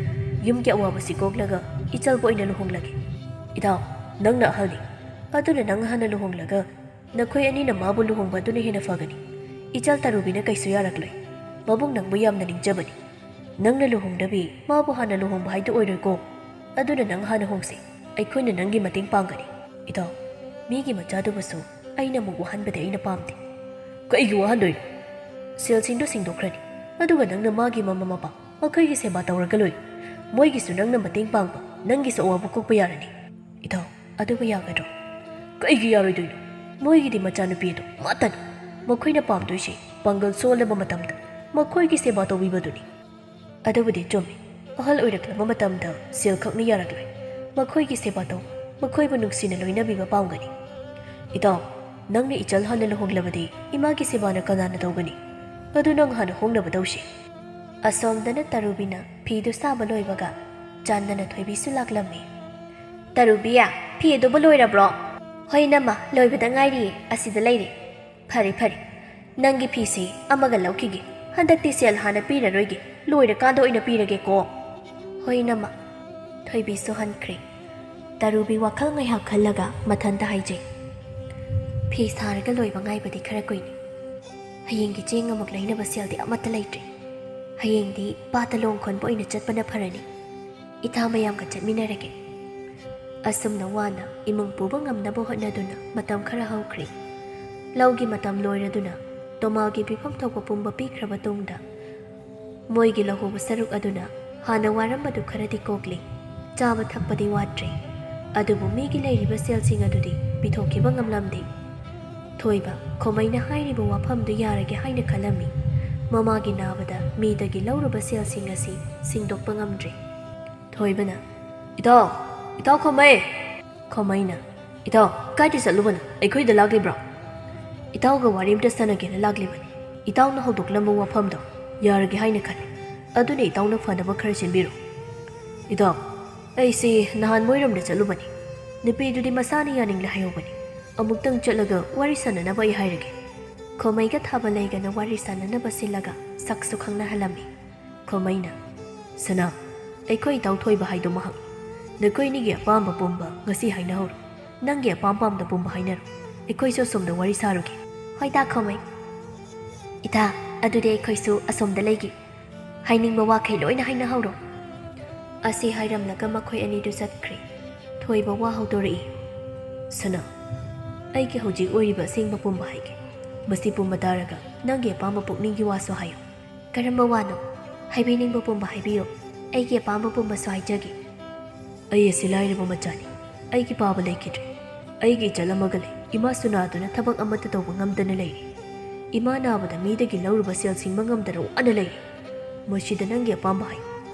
B: ꯌꯨꯝꯒꯤ ꯑꯋꯥꯕꯁꯤ ꯀꯣꯛꯂꯒ ꯏꯆꯜꯕꯨ ꯑꯣꯏꯅ ꯂꯨꯍꯣꯡꯂꯒꯦ ꯏꯇꯥꯎ ꯅꯪꯅ ꯑꯍꯜꯅꯤ ꯑꯗꯨꯅ ꯅꯪ ꯍꯥꯟꯅ ꯂꯨꯍꯣꯡꯂꯒ ꯅꯈꯣꯏ ꯑꯅꯤꯅ ꯃꯥꯕꯨ ꯂꯨꯍꯣꯡꯕ ꯑꯗꯨꯅ ꯍꯦꯟꯅ ꯐꯒꯅꯤ ꯏꯆꯜ ꯇꯔꯨꯕꯤꯅ ꯀꯩꯁꯨ ꯌꯥꯔꯛꯂꯣꯏ ꯃꯕꯨꯡ ꯅꯪꯕꯨ ꯌꯥꯝꯅ ꯅꯤꯡꯖꯕꯅꯤ ꯅꯪꯅ ꯂꯨꯍꯣꯡꯗꯕꯤ ꯃꯥꯕꯨ ꯍꯥꯟꯅ ꯂꯨꯍꯣꯡꯕ ꯍꯥꯏꯗꯨ ꯑꯣꯏꯔꯣꯏꯀꯣ ꯑꯗꯨꯅ ꯅꯪ ꯍꯥꯟꯅ ꯍꯣꯡꯁꯤ ꯑꯩꯈꯣꯏꯅ ꯅꯪꯒꯤ ꯃꯇꯦꯡ ꯄꯥꯡꯒꯅꯤ ꯏꯇꯥꯎ ꯃꯤꯒꯤ ꯃꯆꯥꯗꯨꯕꯨꯁꯨ ꯑꯩꯅ ꯑꯃꯨꯛ ꯋꯥꯍꯟꯕꯗꯤ ꯑꯩꯅ ꯄꯥꯝꯗꯦ ꯀꯩꯒꯤ ꯋꯥꯍꯟꯗꯣꯏꯅꯣ ꯁꯦꯜꯁꯤꯡꯗꯣ ꯁꯤꯡꯗꯣꯛꯈ꯭ꯔꯅꯤ ꯑꯗꯨꯒ ꯅꯪꯅ ꯃꯥꯒꯤ ꯃꯃꯥ ꯃꯄꯥ ꯃꯈꯣꯏꯒꯤ ꯁꯦꯕꯥ ꯇꯧꯔꯒ ꯂꯣꯏ ꯃꯣꯏꯒꯤꯁꯨ ꯅꯪꯅ ꯃꯇꯦꯡ ꯄꯥꯡꯕ ꯅꯪꯒꯤꯁꯨ ꯑꯋꯥꯕ ꯀꯣꯛꯄ ꯌꯥꯔꯅꯤ ꯏꯇꯥꯎ ꯑꯗꯨꯕꯨ ꯌꯥꯒꯗ꯭ꯔꯣ ꯀꯩꯒꯤ ꯌꯥꯔꯣꯏꯗꯣꯏꯅꯣ ꯃꯣꯏꯒꯤꯗꯤ ꯃꯆꯥꯅꯨꯄꯤ ꯑꯗꯣ ꯃꯥꯇꯅꯤ ꯃꯈꯣꯏꯅ ꯄꯥꯝꯗꯣꯏꯁꯤ ꯄꯥꯡꯒꯜ ꯁꯣꯜꯂꯕ ꯃꯇꯝꯗ ꯃꯈꯣꯏꯒꯤ ꯁꯦꯕꯥ ꯇꯧꯕꯤꯕꯗꯨꯅꯤ ꯑꯗꯨꯕꯨꯗꯤ ꯆꯨꯝꯃꯤ ꯑꯍꯜ ꯑꯣꯏꯔꯛꯂꯕ ꯃꯇꯝꯗ ꯁꯦꯜ ꯈꯛꯅ ꯌꯥꯔꯛꯂꯣꯏ ꯃꯈꯣꯏꯒꯤ ꯁꯦꯕꯥ ꯇꯧ ꯃꯈꯣꯏꯕꯨ ꯅꯨꯡꯁꯤꯅ ꯂꯣꯏꯅꯕꯤꯕ ꯄꯥꯝꯒꯅꯤ ꯏꯇꯥꯎ ꯅꯪꯅ ꯏꯆꯜ ꯍꯥꯟꯅ ꯂꯨꯍꯣꯡꯂꯕꯗꯤ ꯏꯃꯥꯒꯤ ꯁꯦꯕꯥꯅ ꯀꯅꯥꯅ ꯇꯧꯒꯅꯤ ꯑꯗꯨ ꯅꯪ ꯍꯥꯟꯅ ꯍꯣꯡꯅꯕ ꯇꯧꯁꯤ ꯑꯁꯣꯝꯗꯅ ꯇꯔꯨꯕꯤꯅ ꯐꯤꯗꯨ ꯁꯥꯕ ꯂꯣꯏꯕꯒ ꯆꯥꯟꯗꯅ ꯊꯣꯏꯕꯤꯁꯨ ꯂꯥꯛꯂꯝꯃꯤ ꯇꯔꯨꯕꯤꯌꯥ ꯐꯤ ꯑꯗꯨꯕꯨ ꯂꯣꯏꯔꯕ꯭ꯔꯣ ꯍꯣꯏ ꯅꯝꯃ ꯂꯣꯏꯕꯗ ꯉꯥꯏꯔꯤꯌꯦ ꯑꯁꯤꯗ ꯂꯩꯔꯦ ꯐꯔꯦ ꯐꯔꯦ ꯅꯪꯒꯤ ꯐꯤꯁꯤ ꯑꯃꯒ ꯂꯧꯈꯤꯒꯦ ꯍꯟꯗꯛꯇꯤ ꯁꯦꯜ ꯍꯥꯟꯅ ꯄꯤꯔꯔꯣꯏꯒꯦ ꯂꯣꯏꯔꯀꯥꯟꯗ ꯑꯣꯏꯅ ꯄꯤꯔꯒꯦꯀꯣ ꯍꯣꯏ ꯅꯝꯃ ꯊꯣꯏꯕꯤꯁꯨ ꯍꯟꯈ꯭ꯔꯦ ꯇꯔꯨꯕꯤ ꯋꯥꯈꯜ ꯉꯥꯏꯍꯥꯛ ꯈꯜꯂꯒ ꯃꯊꯟꯇ ꯍꯥꯏꯖꯩ ꯐꯤ ꯁꯥꯔꯒ ꯂꯣꯏꯕ ꯉꯥꯏꯕꯗꯤ ꯈꯔ ꯀꯨꯏꯅꯤ ꯍꯌꯦꯡꯒꯤ ꯆꯦꯡ ꯑꯃꯨꯛ ꯂꯩꯅꯕ ꯁꯦꯜꯗꯤ ꯑꯃꯠꯇ ꯂꯩꯇ꯭ꯔꯦ ꯍꯌꯦꯡꯗꯤ ꯄꯥꯠꯇ ꯂꯣꯡ ꯈꯣꯟꯕ ꯑꯣꯏꯅ ꯆꯠꯄꯅ ꯐꯔꯅꯤ ꯏꯊꯥ ꯃꯌꯥꯝꯒ ꯆꯠꯃꯤꯟꯅꯔꯒꯦ ꯑꯁꯨꯝꯅ ꯋꯥꯅ ꯏꯃꯨꯡ ꯄꯨꯕ ꯉꯝꯅꯕ ꯍꯣꯠꯅꯗꯨꯅ ꯃꯇꯝ ꯈꯔ ꯍꯧꯈ꯭ꯔꯦ ꯂꯧꯒꯤ ꯃꯇꯝ ꯂꯣꯏꯔꯗꯨꯅ ꯇꯣꯃꯥꯒꯤ ꯄꯤꯐꯝ ꯊꯣꯛꯄ ꯄꯨꯝꯕ ꯄꯤꯈ꯭ꯔꯕ ꯇꯨꯡꯗ ꯃꯣꯏꯒꯤ ꯂꯧꯍꯧꯕ ꯁꯔꯨꯛ ꯑꯗꯨꯅ ꯍꯥꯟꯅ ꯋꯥꯔꯝꯕꯗꯨ ꯈꯔꯗꯤ ꯀꯣꯛꯂꯤ ꯆꯥꯕ ꯊꯛꯄꯗꯤ ꯋꯥꯠꯇ꯭ꯔꯦ ꯑꯗꯨꯕꯨ ꯃꯤꯒꯤ ꯂꯩꯔꯤꯕ ꯁꯦꯜꯁꯤꯡ ꯑꯗꯨꯗꯤ ꯄꯤꯊꯣꯛꯈꯤꯕ ꯉꯝꯂꯝꯗꯦ ꯊꯣꯏꯕ ꯈꯣꯃꯩꯅ ꯍꯥꯏꯔꯤꯕ ꯋꯥꯐꯝꯗꯨ ꯌꯥꯔꯒꯦ ꯍꯥꯏꯅ ꯈꯜꯂꯝꯃꯤ ꯃꯃꯥꯒꯤ ꯅꯥꯕꯗ ꯃꯤꯗꯒꯤ ꯂꯧꯔꯨꯕ ꯁꯦꯜꯁꯤꯡ ꯑꯁꯤ ꯁꯤꯡꯗꯣꯛꯄ ꯉꯝꯗ꯭ꯔꯦ ꯊꯣꯏꯕꯅ ꯏꯇꯥꯎ ꯈꯣꯃꯩ ꯈꯣꯃꯩꯅ ꯏꯇꯥꯎ ꯀꯥꯏꯗ ꯆꯠꯂꯨꯕꯅꯣ ꯑꯩꯈꯣꯏꯗ ꯂꯥꯛꯂꯤꯕ꯭ꯔꯣ ꯏꯇꯥꯎꯒ ꯋꯥꯔꯤ ꯑꯃꯇ ꯁꯥꯟꯅꯒꯦꯅ ꯂꯥꯛꯂꯤꯕꯅꯤ ꯏꯇꯥꯎꯅ ꯍꯧꯗꯣꯛꯂꯝꯕ ꯋꯥꯐꯝꯗꯣ ꯌꯥꯔꯒꯦ ꯍꯥꯏꯅ ꯈꯜꯂꯤ ꯑꯗꯨꯅ ꯏꯇꯥꯎꯅ ꯐꯅꯕ ꯈꯔ ꯁꯤꯟꯕꯤꯔꯣ ꯏꯇꯥꯎ ꯑꯩꯁꯤ ꯅꯍꯥꯟ ꯃꯣꯏꯔꯣꯝꯗ ꯆꯠꯂꯨꯕꯅꯤ ꯅꯨꯄꯤꯗꯨꯗꯤ ꯃꯁꯥꯅ ꯌꯥꯅꯤꯡꯂꯦ ꯍꯥꯏꯍꯧꯕꯅꯤ ꯑꯃꯨꯛꯇꯪ ꯆꯠꯂꯒ ꯋꯥꯔꯤ ꯁꯥꯟꯅꯅꯕ ꯑꯩ ꯍꯥꯏꯔꯒꯦ ꯈꯣꯃꯩꯒ ꯊꯥꯕ ꯂꯩꯒꯅ ꯋꯥꯔꯤ ꯁꯥꯟꯅꯅꯕ ꯁꯤꯜꯂꯒ ꯁꯛꯁꯨ ꯈꯪꯅꯍꯜꯂꯝꯃꯤ ꯈꯣꯃꯩꯅ ꯁꯅꯥ ꯑꯩꯈꯣꯏ ꯏꯇꯥꯎ ꯊꯣꯏꯕ ꯍꯥꯏꯗꯨ ꯃꯍꯥꯛ ꯅꯈꯣꯏꯅꯤꯒꯤ ꯑꯄꯥꯝꯕ ꯄꯨꯝꯕ ꯉꯁꯤ ꯍꯥꯏꯅꯍꯧꯔꯣ ꯅꯪꯒꯤ ꯑꯄꯥꯝ ꯄꯥꯝꯗ ꯄꯨꯝꯕ ꯍꯥꯏꯅꯔꯣ ꯑꯩꯈꯣꯏꯁꯨ ꯑꯁꯣꯝꯗ ꯋꯥꯔꯤ ꯁꯥꯔꯨꯒꯦ ꯍꯣꯏ ꯇꯥ ꯈꯣꯃꯩ ꯏꯇꯥ ꯑꯗꯨꯗꯤ ꯑꯩꯈꯣꯏꯁꯨ ꯑꯁꯣꯝꯗ ꯂꯩꯒꯦ ꯍꯥꯏꯅꯤꯡꯕ ꯋꯥꯈꯩ ꯂꯣꯏꯅ ꯍꯥꯏꯅꯍꯧꯔꯣ ꯑꯁꯤ ꯍꯥꯏꯔꯝꯂꯒ ꯃꯈꯣꯏ ꯑꯅꯤꯗꯨ ꯆꯠꯈ꯭ꯔꯦ ꯊꯣꯏꯕ ꯋꯥ ꯍꯧꯗꯣꯔꯛꯏ ꯁꯅꯥ ꯑꯩꯒꯤ ꯍꯧꯖꯤꯛ ꯑꯣꯏꯔꯤꯕ ꯑꯁꯦꯡꯕ ꯄꯨꯝꯕ ꯍꯥꯏꯒꯦ ꯃꯁꯤ ꯄꯨꯝꯕ ꯇꯥꯔꯒ ꯅꯪꯒꯤ ꯑꯄꯥꯝꯕ ꯄꯨꯛꯅꯤꯡꯒꯤ ꯋꯥꯁꯨ ꯍꯥꯏꯌꯨ ꯀꯔꯝꯕ ꯋꯥꯅꯣ ꯍꯥꯏꯕꯤꯅꯤꯡꯕ ꯄꯨꯝꯕ ꯍꯥꯏꯕꯤꯌꯨ ꯑꯩꯒꯤ ꯑꯄꯥꯝꯕ ꯄꯨꯝꯕꯁꯨ ꯍꯥꯏꯖꯒꯦ ꯑꯩ ꯑꯁꯤ ꯂꯥꯏꯔꯕ ꯃꯆꯥꯅꯤ ꯑꯩꯒꯤ ꯄꯥꯕ ꯂꯩꯈꯤꯗ꯭ꯔꯦ ꯑꯩꯒꯤ ꯏꯆꯜ ꯑꯃꯒ ꯂꯩ ꯏꯃꯥꯁꯨ ꯅꯥꯗꯨꯅ ꯊꯕꯛ ꯑꯃꯠꯇ ꯇꯧꯕ ꯉꯝꯗꯅ ꯂꯩꯔꯤ ꯏꯃꯥ ꯅꯥꯕꯗ ꯃꯤꯗꯒꯤ ꯂꯧꯔꯨꯕ ꯁꯦꯜ ꯁꯤꯡꯕ ꯉꯝꯗꯅ ꯋꯥꯅ ꯂꯩꯔꯤ ꯃꯁꯤꯗ ꯅꯪꯒꯤ ꯑꯄꯥꯝꯕ ꯍꯥꯏꯌꯨ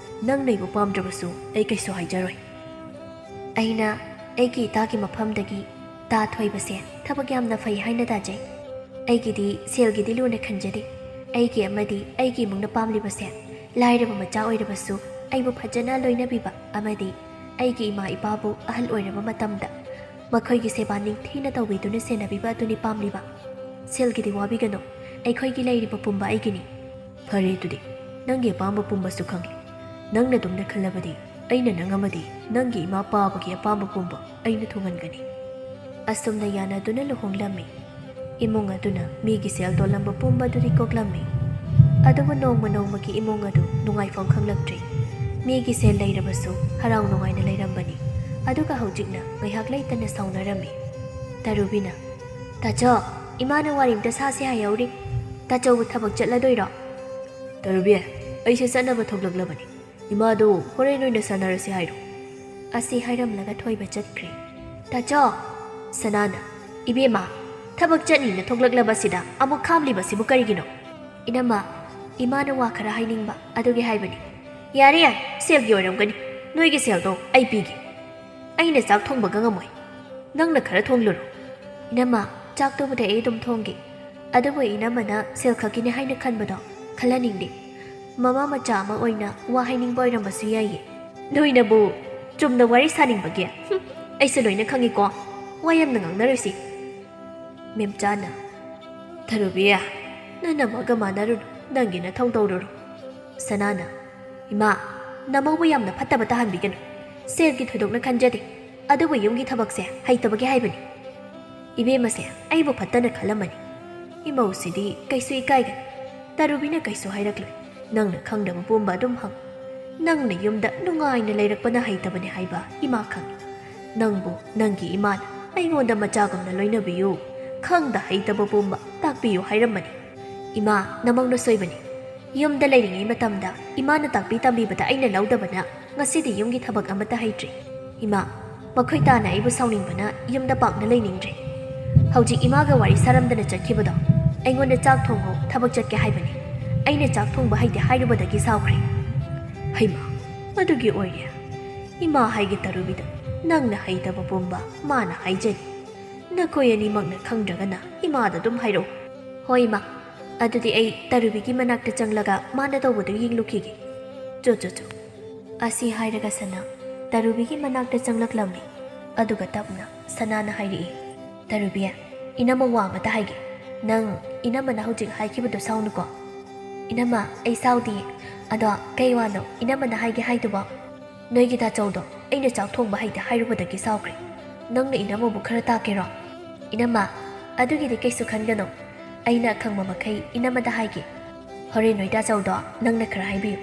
B: ꯅꯪ ꯂꯩꯕ ꯄꯥꯝꯗ꯭ꯔꯕꯁꯨ ꯑꯩ ꯀꯩꯁꯨ ꯍꯥꯏꯖꯔꯣꯏ ꯑꯩꯅ ꯑꯩꯒꯤ ꯏꯇꯥꯒꯤ ꯃꯐꯝꯗꯒꯤ ꯇꯥ ꯊꯣꯏꯕꯁꯦ ꯊꯕꯛ ꯌꯥꯝꯅ ꯐꯩ ꯍꯥꯏꯅ ꯇꯥꯖꯩ ꯑꯩꯒꯤꯗꯤ ꯁꯦꯜꯒꯤꯗꯤ ꯂꯨꯅ ꯈꯟꯖꯗꯦ ꯑꯩꯒꯤ ꯑꯃꯗꯤ ꯑꯩꯒꯤ ꯏꯃꯨꯡꯅ ꯄꯥꯝꯂꯤꯕꯁꯦ ꯂꯥꯏꯔꯕ ꯃꯆꯥ ꯑꯣꯏꯔꯕꯁꯨ ꯑꯩꯕꯨ ꯐꯖꯅ ꯂꯣꯏꯅꯕꯤꯕ ꯑꯃꯗꯤ ꯑꯩꯒꯤ ꯏꯃꯥ ꯏꯄꯥꯕꯨ ꯑꯍꯜ ꯑꯣꯏꯔꯕ ꯃꯇꯝꯗ ꯃꯈꯣꯏꯒꯤ ꯁꯦꯕꯥ ꯅꯤꯡꯊꯤꯅ ꯇꯧꯕꯤꯗꯨꯅ ꯁꯦꯟꯅꯕꯤꯕ ꯑꯗꯨꯅꯤ ꯄꯥꯝꯂꯤꯕ ꯁꯦꯜꯒꯤꯗꯤ ꯋꯥꯕꯤꯒꯅꯨ ꯑꯩꯈꯣꯏꯒꯤ ꯂꯩꯔꯤꯕ ꯄꯨꯝꯕ ꯑꯩꯒꯤꯅꯤ ꯐꯔꯦ ꯑꯗꯨꯗꯤ ꯅꯪꯒꯤ ꯑꯄꯥꯝꯕ ꯄꯨꯝꯕꯁꯨ ꯈꯪꯂꯤ ꯅꯪꯅ ꯑꯗꯨꯝꯅ ꯈꯜꯂꯕꯗꯤ ꯑꯩꯅ ꯅꯪ ꯑꯃꯗꯤ ꯅꯪꯒꯤ ꯏꯃꯥ ꯄꯥꯕꯒꯤ ꯑꯄꯥꯝꯕ ꯄꯨꯝꯕ ꯑꯩꯅ ꯊꯨꯡꯍꯟꯒꯅꯤ ꯑꯁꯨꯝꯅ ꯌꯥꯅꯗꯨꯅ ꯂꯨꯍꯣꯡꯂꯝꯃꯤ ꯏꯃꯨꯡ ꯑꯗꯨꯅ ꯃꯤꯒꯤ ꯁꯦꯜ ꯇꯣꯜꯂꯝꯕ ꯄꯨꯝꯕ ꯑꯗꯨꯗꯤ ꯀꯣꯛꯂꯝꯃꯤ ꯑꯗꯨꯕꯨ ꯅꯣꯡꯃ ꯅꯣꯡꯃꯒꯤ ꯏꯃꯨꯡ ꯑꯗꯨ ꯅꯨꯡꯉꯥꯏꯐꯝ ꯈꯪꯂꯛꯇ꯭ꯔꯤ ꯃꯤꯒꯤ ꯁꯦꯜ ꯂꯩꯔꯕꯁꯨ ꯍꯔꯥꯎ ꯅꯨꯡꯉꯥꯏꯅ ꯂꯩꯔꯝꯕꯅꯤ ꯑꯗꯨꯒ ꯍꯧꯖꯤꯛꯅ ꯉꯥꯏꯍꯥꯛ ꯂꯩꯇꯅ ꯁꯥꯎꯅꯔꯝꯃꯤ ꯇꯔꯨꯕꯤꯅ ꯇꯥꯆꯧ ꯏꯃꯥꯅ ꯋꯥꯔꯤꯝꯇ ꯁꯥꯁꯦ ꯍꯥꯏꯍꯧꯔꯤ ꯇꯥꯆꯧꯕꯨ ꯊꯕꯛ ꯆꯠꯂꯗꯣꯏꯔꯣ ꯇꯔꯨꯕꯤ ꯑꯩꯁꯦ ꯆꯠꯅꯕ ꯊꯣꯛꯂꯛꯂꯕꯅꯤ ꯏꯃꯥꯗꯨ ꯍꯣꯔꯦꯟ ꯑꯣꯏꯅ ꯁꯥꯟꯅꯔꯁꯤ ꯍꯥꯏꯔꯣ ꯑꯁꯤ ꯍꯥꯏꯔꯝꯂꯒ ꯊꯣꯏꯕ ꯆꯠꯈ꯭ꯔꯦ ꯇꯥꯆꯧ ꯁꯅꯥꯅ ꯏꯕꯦꯝꯃ ꯊꯕꯛ ꯆꯠꯅꯤꯅ ꯊꯣꯛꯂꯛꯂꯕꯁꯤꯗ ꯑꯃꯨꯛ ꯈꯥꯝꯂꯤꯕꯁꯤꯕꯨ ꯀꯔꯤꯒꯤꯅꯣ ꯏꯅꯝꯃ ꯏꯃꯥꯅ ꯋꯥ ꯈꯔ ꯍꯥꯏꯅꯤꯡꯕ ꯑꯗꯨꯒꯤ ꯍꯥꯏꯕꯅꯤ ꯌꯥꯔꯦ ꯌꯥꯔꯦ ꯁꯦꯜꯒꯤ ꯑꯣꯏꯔꯝꯒꯅꯤ ꯅꯣꯏꯒꯤ ꯁꯦꯜꯗꯣ ꯑꯩ ꯄꯤꯒꯦ ꯑꯩꯅ ꯆꯥꯛ ꯊꯣꯡꯕꯒ ꯉꯝꯃꯣꯏ ꯅꯪꯅ ꯈꯔ ꯊꯣꯡꯂꯨꯔꯣ ꯏꯅꯝꯃ ꯆꯥꯛꯇꯨꯕꯨꯗꯤ ꯑꯩ ꯑꯗꯨꯝ ꯊꯣꯡꯒꯦ ꯑꯗꯨꯕꯨ ꯏꯅꯝꯃꯅ ꯁꯦꯜ ꯈꯛꯀꯤꯅꯦ ꯍꯥꯏꯅ ꯈꯟꯕꯗꯣ ꯈꯜꯍꯟꯅꯤꯡꯗꯦ ꯃꯃꯥ ꯃꯆꯥ ꯑꯃ ꯑꯣꯏꯅ ꯋꯥ ꯍꯥꯏꯅꯤꯡꯕ ꯑꯣꯏꯔꯝꯕꯁꯨ ꯌꯥꯏꯌꯦ ꯅꯣꯏꯅꯕꯨ ꯆꯨꯝꯅ ꯋꯥꯔꯤ ꯁꯥꯅꯤꯡꯕꯒꯤ ꯑꯩꯁꯨ ꯂꯣꯏꯅ ꯈꯪꯉꯤꯀꯣ ꯋꯥ ꯌꯥꯝꯅ ꯉꯥꯡꯅꯔꯣꯏꯁꯤ ꯃꯦꯝꯆꯥꯅ ꯊꯔꯨꯕꯤ ꯅꯪ ꯑꯃꯒ ꯃꯥꯟꯅꯔꯨꯅꯨ ꯅꯪꯒꯤ ꯅꯊꯧ ꯇꯧꯔꯨꯔꯣ ꯁꯅꯥꯅ ꯏꯃꯥ ꯅꯃꯧꯕꯨ ꯌꯥꯝꯅ ꯐꯠꯇꯕ ꯇꯥꯍꯟꯕꯤꯒꯅꯨ ꯁꯦꯜꯒꯤ ꯊꯣꯏꯗꯣꯛꯅ ꯈꯟꯖꯗꯦ ꯑꯗꯨꯕꯨ ꯌꯨꯝꯒꯤ ꯊꯕꯛꯁꯦ ꯍꯩꯇꯕꯒꯤ ꯍꯥꯏꯕꯅꯤ ꯏꯕꯦꯝꯃꯁꯦ ꯑꯩꯕꯨ ꯐꯠꯇꯅ ꯈꯜꯂꯝꯃꯅꯤ ꯏꯃꯧꯁꯤꯗꯤ ꯀꯩꯁꯨ ꯏꯀꯥꯏꯒꯅꯤ ꯇꯔꯨꯕꯤꯅ ꯀꯩꯁꯨ ꯍꯥꯏꯔꯛꯂꯣꯏ
A: ꯅꯪꯅ ꯈꯪꯗꯕ ꯄꯨꯝꯕ ꯑꯗꯨꯝ ꯍꯪ ꯅꯪꯅ ꯌꯨꯝꯗ ꯅꯨꯡꯉꯥꯏꯅ ꯂꯩꯔꯛꯄꯅ ꯍꯩꯇꯕꯅꯤ ꯍꯥꯏꯕ ꯏꯃꯥ ꯈꯪꯏ ꯅꯪꯕꯨ ꯅꯪꯒꯤ ꯏꯃꯥꯅ ꯑꯩꯉꯣꯟꯗ ꯃꯆꯥꯒꯨꯝꯅ ꯂꯣꯏꯅꯕꯤꯌꯨ ꯈꯪꯗ ꯍꯩꯇꯕ ꯄꯨꯝꯕ ꯇꯥꯛꯄꯤꯌꯨ ꯍꯥꯏꯔꯝꯕꯅꯤ ꯏꯃꯥ ꯅꯃꯧꯅ ꯁꯣꯏꯕꯅꯤ ꯌꯨꯝꯗ ꯂꯩꯔꯤꯉꯩ ꯃꯇꯝꯗ ꯏꯃꯥꯅ ꯇꯥꯛꯄꯤ ꯇꯝꯕꯤꯕꯗ ꯑꯩꯅ ꯂꯧꯗꯕꯅ ꯉꯁꯤꯗꯤ ꯌꯨꯝꯒꯤ ꯊꯕꯛ ꯑꯃꯠꯇ ꯍꯩꯇ꯭ꯔꯤ ꯏꯃꯥ ꯃꯈꯣꯏ ꯇꯥꯅ ꯑꯩꯕꯨ ꯁꯥꯎꯅꯤꯡꯕꯅ ꯌꯨꯝꯗ ꯄꯥꯛꯅ ꯂꯩꯅꯤꯡꯗ꯭ꯔꯦ ꯍꯧꯖꯤꯛ ꯏꯃꯥꯒ ꯋꯥꯔꯤ ꯁꯥꯔꯝꯗꯅ ꯆꯠꯈꯤꯕꯗꯣ ꯑꯩꯉꯣꯟꯗ ꯆꯥꯛ ꯊꯣꯡꯉꯨ ꯊꯕꯛ ꯆꯠꯀꯦ ꯍꯥꯏꯕꯅꯤ ꯑꯩꯅ ꯆꯥꯛ ꯊꯣꯡꯕ ꯍꯩꯇꯦ ꯍꯥꯏꯔꯨꯕꯗꯒꯤ ꯁꯥꯎꯈ꯭ꯔꯦ ꯍꯩꯃꯥ ꯑꯗꯨꯒꯤ ꯑꯣꯏꯔꯦ ꯏꯃꯥ ꯍꯥꯏꯒꯦ ꯇꯔꯨꯕꯤꯗ ꯅꯪꯅ ꯍꯩꯇꯕ ꯄꯨꯝꯕ ꯃꯥꯅ ꯍꯥꯏꯖꯅꯤ ꯅꯈꯣꯏ ꯑꯅꯤꯃꯛꯅ ꯈꯪꯗ꯭ꯔꯒꯅ ꯏꯃꯥꯗ ꯑꯗꯨꯝ ꯍꯥꯏꯔꯛꯎ ꯍꯣꯏ ꯏꯃꯥ ꯑꯗꯨꯗꯤ ꯑꯩ ꯇꯔꯨꯕꯤꯒꯤ ꯃꯅꯥꯛꯇ ꯆꯪꯂꯒ ꯃꯥꯅ ꯇꯧꯕꯗꯨ ꯌꯦꯡꯂꯨꯈꯤꯒꯦ ꯆꯣ ꯑꯁꯤ ꯍꯥꯏꯔꯒ ꯁꯅꯥ ꯇꯔꯨꯕꯤꯒꯤ ꯃꯅꯥꯛꯇ ꯆꯪꯂꯛꯂꯝꯃꯤ ꯑꯗꯨꯒ ꯇꯞꯅ ꯁꯅꯥꯅ ꯍꯥꯏꯔꯛꯏ ꯇꯔꯨꯕꯤ ꯏꯅꯝꯃ ꯋꯥ ꯑꯃꯇ ꯍꯥꯏꯒꯦ ꯅꯪ ꯏꯅꯝꯃꯅ ꯍꯧꯖꯤꯛ ꯍꯥꯏꯈꯤꯕꯗꯣ ꯁꯥꯎꯅꯨꯀꯣ ꯏꯅꯝꯃ ꯑꯩ ꯁꯥꯎꯗꯤꯌꯦ ꯑꯗꯣ ꯀꯩ ꯋꯥꯅꯣ ꯏꯅꯝꯃꯅ ꯍꯥꯏꯒꯦ ꯍꯥꯏꯗꯨꯕꯣ ꯅꯣꯏꯒꯤ ꯇꯥꯆꯧꯗꯣ ꯑꯩꯅ ꯆꯥꯛ ꯊꯣꯡꯕ ꯍꯩꯇꯦ ꯍꯥꯏꯔꯨꯕꯗꯒꯤ ꯁꯥꯎꯈ꯭ꯔꯦ ꯅꯪꯅ ꯏꯅꯝꯃꯕꯨ ꯈꯔ ꯇꯥꯛꯀꯦꯔꯣ ꯏꯅꯝꯃ ꯑꯗꯨꯒꯤꯗꯤ ꯀꯩꯁꯨ ꯈꯟꯒꯅꯨ ꯑꯩꯅ ꯑꯈꯪꯕ ꯃꯈꯩ ꯏꯅꯝꯃꯗ ꯍꯥꯏꯒꯦ ꯍꯣꯔꯦꯟ ꯅꯣꯏ ꯇꯥꯆꯧꯗꯣ ꯅꯪꯅ ꯈꯔ ꯍꯥꯏꯕꯤꯌꯨ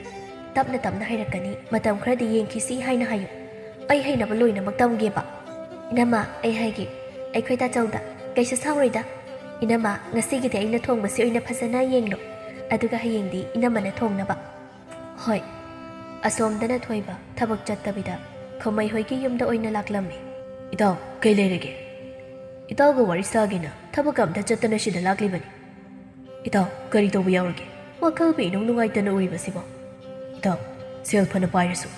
A: ꯇꯞꯅ ꯇꯞꯅ ꯍꯩꯔꯛꯀꯅꯤ ꯃꯇꯝ ꯈꯔꯗꯤ ꯌꯦꯡꯈꯤꯁꯤ ꯍꯥꯏꯅ ꯍꯥꯏꯌꯨ ꯑꯩ ꯍꯩꯅꯕ ꯂꯣꯏꯅꯃꯛ ꯇꯝꯒꯦꯕ ꯏꯅꯝꯃ ꯑꯩ ꯍꯥꯏꯒꯦ ꯑꯩꯈꯣꯏ ꯇꯥꯆꯧꯗ ꯀꯩꯁꯨ ꯁꯥꯎꯔꯣꯏꯗ ꯏꯅꯝꯃ ꯉꯁꯤꯒꯤꯗꯤ ꯑꯩꯅ ꯊꯣꯡꯕꯁꯤ ꯑꯣꯏꯅ ꯐꯖꯅ ꯌꯦꯡꯂꯣ ꯑꯗꯨꯒ ꯍꯌꯦꯡꯗꯤ ꯏꯅꯝꯃꯅ ꯊꯣꯡꯅꯕ ꯍꯣꯏ ꯑꯁꯣꯝꯗꯅ ꯊꯣꯏꯕ ꯊꯕꯛ ꯆꯠꯇꯕꯤꯗ ꯈꯨꯃꯩ ꯍꯣꯏꯒꯤ ꯌꯨꯝꯗ ꯑꯣꯏꯅ ꯂꯥꯛꯂꯝꯃꯤ ꯏꯇꯥꯎ ꯀꯩ ꯂꯩꯔꯒꯦ ꯏꯇꯥꯎꯒ ꯋꯥꯔꯤ ꯁꯥꯒꯦꯅ ꯊꯕꯛ ꯑꯝꯇ ꯆꯠꯇꯅ ꯁꯤꯗ ꯂꯥꯛꯂꯤꯕꯅꯤ ꯏꯇꯥꯎ ꯀꯔꯤ ꯇꯧꯕ ꯌꯥꯎꯔꯒꯦ ꯋꯥꯈꯜꯕꯨ ꯏꯅꯨꯡ ꯅꯨꯡꯉꯥꯏꯇꯅ ꯎꯔꯤꯕꯁꯤꯕꯣ ꯏꯇꯥꯎ ꯁꯦꯜ ꯐꯅ ꯄꯥꯏꯔꯁꯨ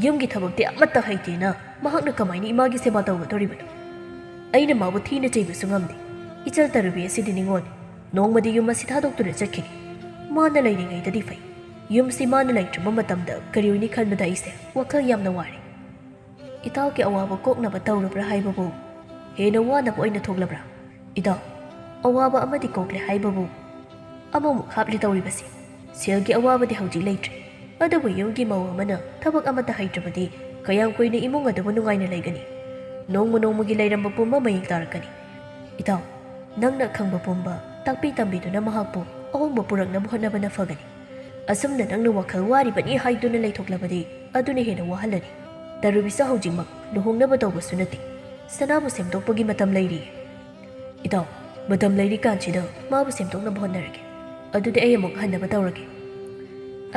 A: ꯌꯨꯝꯒꯤ ꯊꯕꯛꯇꯤ ꯑꯃꯠꯇ ꯍꯩꯇꯦꯅ ꯃꯍꯥꯛꯅ ꯀꯃꯥꯏꯅ ꯏꯃꯥꯒꯤ ꯁꯦꯕꯥ ꯇꯧꯒꯗꯧꯔꯤꯕꯅꯣ ꯑꯩꯅ ꯃꯥꯕꯨ ꯊꯤꯅ ꯆꯩꯕꯁꯨ ꯉꯝꯗꯦ ꯏꯆꯜ ꯇꯔꯨꯕꯤ ꯑꯁꯤꯗꯤ ꯅꯤꯡꯉꯣꯜꯅꯤ ꯅꯣꯡꯃꯗꯤ ꯌꯨꯝ ꯑꯁꯤ ꯊꯥꯗꯣꯛꯇꯨꯅ ꯆꯠꯈꯤꯅꯤ ꯃꯥꯅ ꯂꯩꯔꯤꯉꯩꯗꯗꯤ ꯐꯩ ꯌꯨꯝꯁꯤ ꯃꯥꯅ ꯂꯩꯇ꯭ꯔꯕ ꯃꯇꯝꯗ ꯀꯔꯤ ꯑꯣꯏꯅꯤ ꯈꯟꯕꯗ ꯑꯩꯁꯦ ꯋꯥꯈꯜ ꯌꯥꯝꯅ ꯋꯥꯔꯦ ꯏꯇꯥꯎꯒꯤ ꯑꯋꯥꯕ ꯀꯣꯛꯅꯕ ꯇꯧꯔꯕ꯭ꯔꯥ ꯍꯥꯏꯕꯕꯨ ꯍꯦꯟꯅ ꯋꯥꯅꯕ ꯑꯣꯏꯅ ꯊꯣꯛꯂꯕ꯭ꯔꯥ ꯏꯇꯥꯎ ꯑꯋꯥꯕ ꯑꯃꯗꯤ ꯀꯣꯛꯂꯦ ꯍꯥꯏꯕꯕꯨ ꯑꯃꯃꯨꯛ ꯍꯥꯞꯂꯤ ꯇꯧꯔꯤꯕꯁꯤ ꯁꯦꯜꯒꯤ ꯑꯋꯥꯕꯗꯤ ꯍꯧꯖꯤꯛ ꯂꯩꯇ꯭ꯔꯦ ꯑꯗꯨꯕꯨ ꯌꯨꯝꯒꯤ ꯃꯧ ꯑꯃꯅ ꯊꯕꯛ ꯑꯃꯠꯇ ꯍꯩꯇ꯭ꯔꯕꯗꯤ ꯀꯌꯥꯝ ꯀꯨꯏꯅ ꯏꯃꯨꯡ ꯑꯗꯨꯕꯨ ꯅꯨꯡꯉꯥꯏꯅ ꯂꯩꯒꯅꯤ ꯅꯣꯡꯃ ꯅꯣꯡꯃꯒꯤ ꯂꯩꯔꯝꯕ ꯄꯨꯝꯕ ꯃꯌꯦꯡ ꯇꯥꯔꯛꯀꯅꯤ ꯏꯇꯥꯎ ꯅꯪꯅ ꯈꯪꯕ ꯄꯨꯝꯕ ꯇꯥꯛꯄꯤ ꯇꯝꯕꯤꯗꯨꯅ ꯃꯍꯥꯛꯄꯨ ꯑꯍꯣꯡꯕ ꯄꯨꯔꯛꯅꯕ ꯍꯣꯠꯅꯕꯅ ꯐꯒꯅꯤ ꯑꯁꯨꯝꯅ ꯅꯪꯅ ꯋꯥꯈꯜ ꯋꯥꯔꯤꯕꯅꯤ ꯍꯥꯏꯗꯨꯅ ꯂꯩꯊꯣꯛꯂꯕꯗꯤ ꯑꯗꯨꯅ ꯍꯦꯟꯅ ꯋꯥꯍꯜꯂꯅꯤ ꯇꯔꯨꯕꯤꯁꯨ ꯍꯧꯖꯤꯛꯃꯛ ꯂꯨꯍꯣꯡꯅꯕ ꯇꯧꯕꯁꯨ ꯅꯠꯇꯦ ꯁꯅꯥꯕꯨ ꯁꯦꯝꯗꯣꯛꯄꯒꯤ ꯃꯇꯝ ꯂꯩꯔꯤꯌꯦ ꯏꯇꯥꯎ ꯃꯇꯝ ꯂꯩꯔꯤꯀꯥꯟꯁꯤꯗ ꯃꯥꯕꯨ ꯁꯦꯝꯗꯣꯛꯅꯕ ꯍꯣꯠꯅꯔꯒꯦ ꯑꯗꯨꯗꯤ ꯑꯩ ꯑꯃꯨꯛ ꯍꯟꯅꯕ ꯇꯧꯔꯒꯦ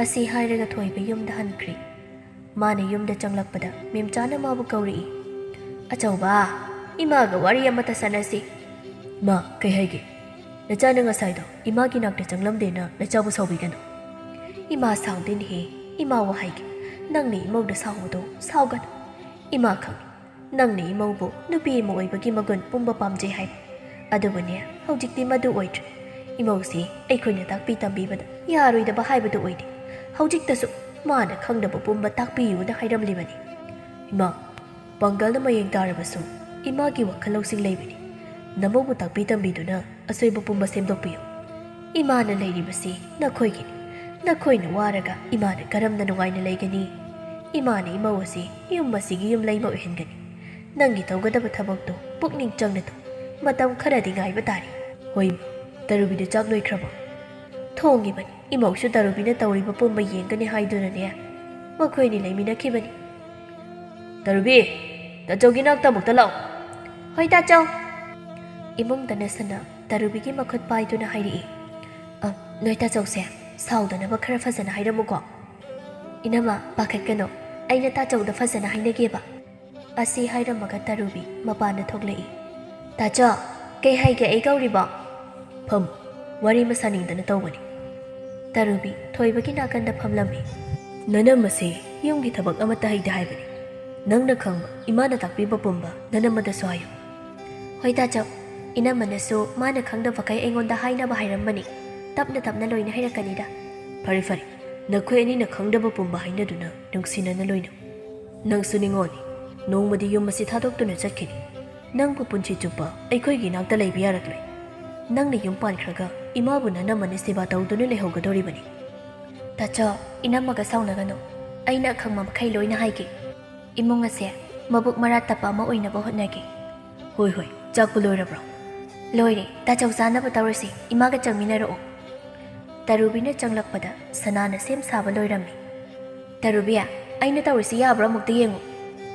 A: ꯑꯁꯤ ꯍꯥꯏꯔꯒ ꯊꯣꯏꯕ ꯌꯨꯝꯗ ꯍꯟꯈ꯭ꯔꯤ ꯃꯥꯅ ꯌꯨꯝꯗ ꯆꯪꯂꯛꯄꯗ ꯃꯦꯝꯆꯥꯅ ꯃꯥꯕꯨ ꯀꯧꯔꯛꯏ ꯑꯆꯧꯕ ꯏꯃꯥꯒ ꯋꯥꯔꯤ ꯑꯃꯇ ꯁꯥꯟꯅꯁꯤ ꯃꯥ ꯀꯩ ꯍꯥꯏꯒꯦ ꯅꯆꯥꯅ ꯉꯁꯥꯏꯗꯣ ꯏꯃꯥꯒꯤ ꯅꯥꯛꯇ ꯆꯪꯂꯝꯗꯦꯅ ꯅꯆꯥꯕꯨ ꯁꯥꯎꯕꯤꯒꯅꯨ ꯏꯃꯥ ꯁꯥꯎꯗꯦꯅꯦꯍꯦ ꯏꯃꯥꯕꯨ ꯍꯥꯏꯒꯦ ꯅꯪꯅ ꯏꯃꯧꯗ ꯁꯥꯎꯕꯗꯣ ꯁꯥꯎꯒꯅꯨ ꯏꯃꯥ ꯈꯪꯏ ꯅꯪꯅ ꯏꯃꯧꯕꯨ ꯅꯨꯄꯤ ꯑꯃ ꯑꯣꯏꯕꯒꯤ ꯃꯒꯨꯟ ꯄꯨꯝꯕ ꯄꯥꯝꯖꯩ ꯍꯥꯏꯕ ꯑꯗꯨꯕꯨꯅꯦ ꯍꯧꯖꯤꯛꯇꯤ ꯃꯗꯨ ꯑꯣꯏꯗ꯭ꯔꯦ ꯏꯃꯧꯁꯤ ꯑꯩꯈꯣꯏꯅ ꯇꯥꯛꯄꯤ ꯇꯝꯕꯤꯕꯗ ꯌꯥꯔꯣꯏꯗꯕ ꯍꯥꯏꯕꯗꯨ ꯑꯣꯏꯗꯦ ꯍꯧꯖꯤꯛꯇꯁꯨ ꯃꯥꯅ ꯈꯪꯗꯕ ꯄꯨꯝꯕ ꯇꯥꯛꯄꯤꯌꯨꯅ ꯍꯥꯏꯔꯝꯂꯤꯕꯅꯤ ꯏꯃꯥ ꯄꯥꯡꯒꯜꯅ ꯃꯌꯦꯡ ꯇꯥꯔꯕꯁꯨ ꯏꯃꯥꯒꯤ ꯋꯥꯈꯜ ꯂꯧꯁꯤꯡ ꯂꯩꯕꯅꯤ ꯅꯃꯧꯕꯨ ꯇꯥꯛꯄꯤ ꯇꯝꯕꯤꯗꯨꯅ ꯑꯁꯣꯏꯕ ꯄꯨꯝꯕ ꯁꯦꯝꯗꯣꯛꯄꯤꯌꯨ ꯏꯃꯥꯅ ꯂꯩꯔꯤꯕꯁꯤ ꯅꯈꯣꯏꯒꯤꯅꯤ ꯅꯈꯣꯏꯅ ꯋꯥꯔꯒ ꯏꯃꯥꯅ ꯀꯔꯝꯅ ꯅꯨꯡꯉꯥꯏꯅ ꯂꯩꯒꯅꯤ ꯏꯃꯥꯅ ꯏꯃꯧ ꯑꯁꯤ ꯌꯨꯝ ꯑꯁꯤꯒꯤ ꯌꯨꯝꯂꯩꯃ ꯑꯣꯏꯍꯟꯒꯅꯤ ꯅꯪꯒꯤ ꯇꯧꯒꯗꯕ ꯊꯕꯛꯇꯣ ꯄꯨꯛꯅꯤꯡ ꯆꯪꯅ ꯇꯧ ꯃꯇꯝ ꯈꯔꯗꯤ ꯉꯥꯏꯕ ꯇꯥꯔꯤ ꯍꯣꯏ ꯇꯔꯨꯕꯤꯗꯨ ꯆꯥꯛ ꯂꯣꯏꯈ꯭ꯔꯕꯣ ꯊꯣꯡꯉꯤꯕꯅꯤ ꯏꯃꯧꯁꯨ ꯇꯔꯨꯕꯤꯅ ꯇꯧꯔꯤꯕ ꯄꯨꯝꯕ ꯌꯦꯡꯒꯅꯤ ꯍꯥꯏꯗꯨꯅꯅꯦ ꯃꯈꯣꯏꯅꯤ ꯂꯩꯃꯤꯟꯅꯈꯤꯕꯅꯤ ꯇꯔꯨꯕꯤ ꯇꯥꯆꯧꯒꯤ ꯅꯥꯛꯇ ꯑꯃꯨꯛꯇ ꯂꯥꯛꯑꯣ ꯍꯣꯏ ꯇꯥꯆꯧ ꯏꯃꯨꯡꯗꯅ ꯁꯅꯥ ꯇꯔꯨꯕꯤꯒꯤ ꯃꯈꯨꯠ ꯄꯥꯏꯗꯨꯅ ꯍꯥꯏꯔꯛꯏ ꯅꯣꯏ ꯇꯥꯆꯧꯁꯦ ꯁꯥꯎꯗꯅꯕ ꯈꯔ ꯐꯖꯅ ꯍꯥꯏꯔꯝꯃꯨꯀꯣ ꯏꯅꯝꯃ ꯄꯥꯈꯠꯀꯅꯣ ꯑꯩꯅ ꯇꯥꯆꯧꯗ ꯐꯖꯅ ꯍꯥꯏꯅꯒꯦꯕ ꯑꯁꯤ ꯍꯥꯏꯔꯝꯃꯒ ꯇꯔꯨꯕꯤ ꯃꯄꯥꯟꯗ ꯊꯣꯛꯂꯛꯏ ꯇꯥꯆꯧ ꯀꯩ ꯍꯥꯏꯒꯦ ꯑꯩ ꯀꯧꯔꯤꯕꯣ ꯐꯝ ꯋꯥꯔꯤ ꯑꯃ ꯁꯥꯅꯤꯡꯗꯅ ꯇꯧꯕꯅꯤ ꯇꯔꯨꯕꯤ ꯊꯣꯏꯕꯒꯤ ꯅꯥꯀꯟꯗ ꯐꯝꯂꯝꯃꯤ ꯅꯅꯝꯃꯁꯦ ꯌꯨꯝꯒꯤ ꯊꯕꯛ ꯑꯃꯠꯇ ꯍꯩꯇꯦ ꯍꯥꯏꯕꯅꯤ ꯅꯪꯅ ꯈꯪꯕ ꯏꯃꯥꯅ ꯇꯥꯛꯄꯤꯕ ꯄꯨꯝꯕ ꯅꯅꯝꯃꯗꯁꯨ ꯍꯥꯏꯌꯨ ꯍꯣꯏ ꯇꯥꯆꯧ ꯏꯅꯝꯃꯅꯁꯨ ꯃꯥꯅ ꯈꯪꯗꯕꯈꯩ ꯑꯩꯉꯣꯟꯗ ꯍꯥꯏꯅꯕ ꯍꯥꯏꯔꯝꯕꯅꯤ ꯇꯞꯅ ꯇꯞꯅ ꯂꯣꯏꯅ ꯍꯩꯔꯛꯀꯅꯤꯗ ꯐꯔꯦ ꯐꯔꯦ ꯅꯈꯣꯏ ꯑꯅꯤꯅ ꯈꯪꯗꯕ ꯄꯨꯝꯕ ꯍꯥꯏꯅꯗꯨꯅ ꯅꯨꯡꯁꯤꯅꯅ ꯂꯣꯏꯅꯧ ꯅꯪꯁꯨ ꯅꯤꯡꯉꯣꯜꯅꯤ ꯅꯣꯡꯃꯗꯤ ꯌꯨꯝ ꯑꯁꯤ ꯊꯥꯗꯣꯛꯇꯨꯅ ꯆꯠꯈꯤꯅꯤ ꯅꯪꯕꯨ ꯄꯨꯟꯁꯤ ꯆꯨꯞꯄ ꯑꯩꯈꯣꯏꯒꯤ ꯅꯥꯛꯇ ꯂꯩꯕ ꯌꯥꯔꯛꯂꯣꯏ ꯅꯪꯅ ꯌꯨꯝ ꯄꯥꯟꯈ꯭ꯔꯒ ꯏꯃꯥꯕꯨ ꯅꯅꯝꯃꯅ ꯁꯦꯕꯥ ꯇꯧꯗꯨꯅ ꯂꯩꯍꯧꯒꯗꯧꯔꯤꯕꯅꯤ ꯇꯥꯆꯧ ꯏꯅꯝꯃꯒ ꯁꯥꯎꯅꯒꯅꯨ ꯑꯩꯅ ꯑꯈꯪꯕ ꯃꯈꯩ ꯂꯣꯏꯅ ꯍꯥꯏꯒꯦ ꯏꯃꯨꯡ ꯑꯁꯦ ꯃꯕꯨꯛ ꯃꯔꯥ ꯇꯞꯄ ꯑꯃ ꯑꯣꯏꯅꯕ ꯍꯣꯠꯅꯒꯦ ꯍꯣꯏ ꯍꯣꯏ ꯆꯥꯛꯄꯨ ꯂꯣꯏꯔꯕ꯭ꯔꯣ ꯂꯣꯏꯔꯦ ꯇꯥꯆꯧ ꯆꯥꯅꯕ ꯇꯧꯔꯁꯤ ꯏꯃꯥꯒ ꯆꯪꯃꯤꯟꯅꯔꯛꯑꯣ ꯇꯔꯨꯕꯤꯅ ꯆꯪꯂꯛꯄꯗ ꯁꯅꯥꯅ ꯁꯦꯝ ꯁꯥꯕ ꯂꯣꯏꯔꯝꯃꯤ꯫ ꯇꯔꯨꯕꯤ, ꯑꯩꯅ ꯇꯧꯔꯤꯁꯤ ꯌꯥꯕ꯭ꯔꯥ ꯑꯃꯨꯛꯇ ꯌꯦꯡꯉꯨ꯫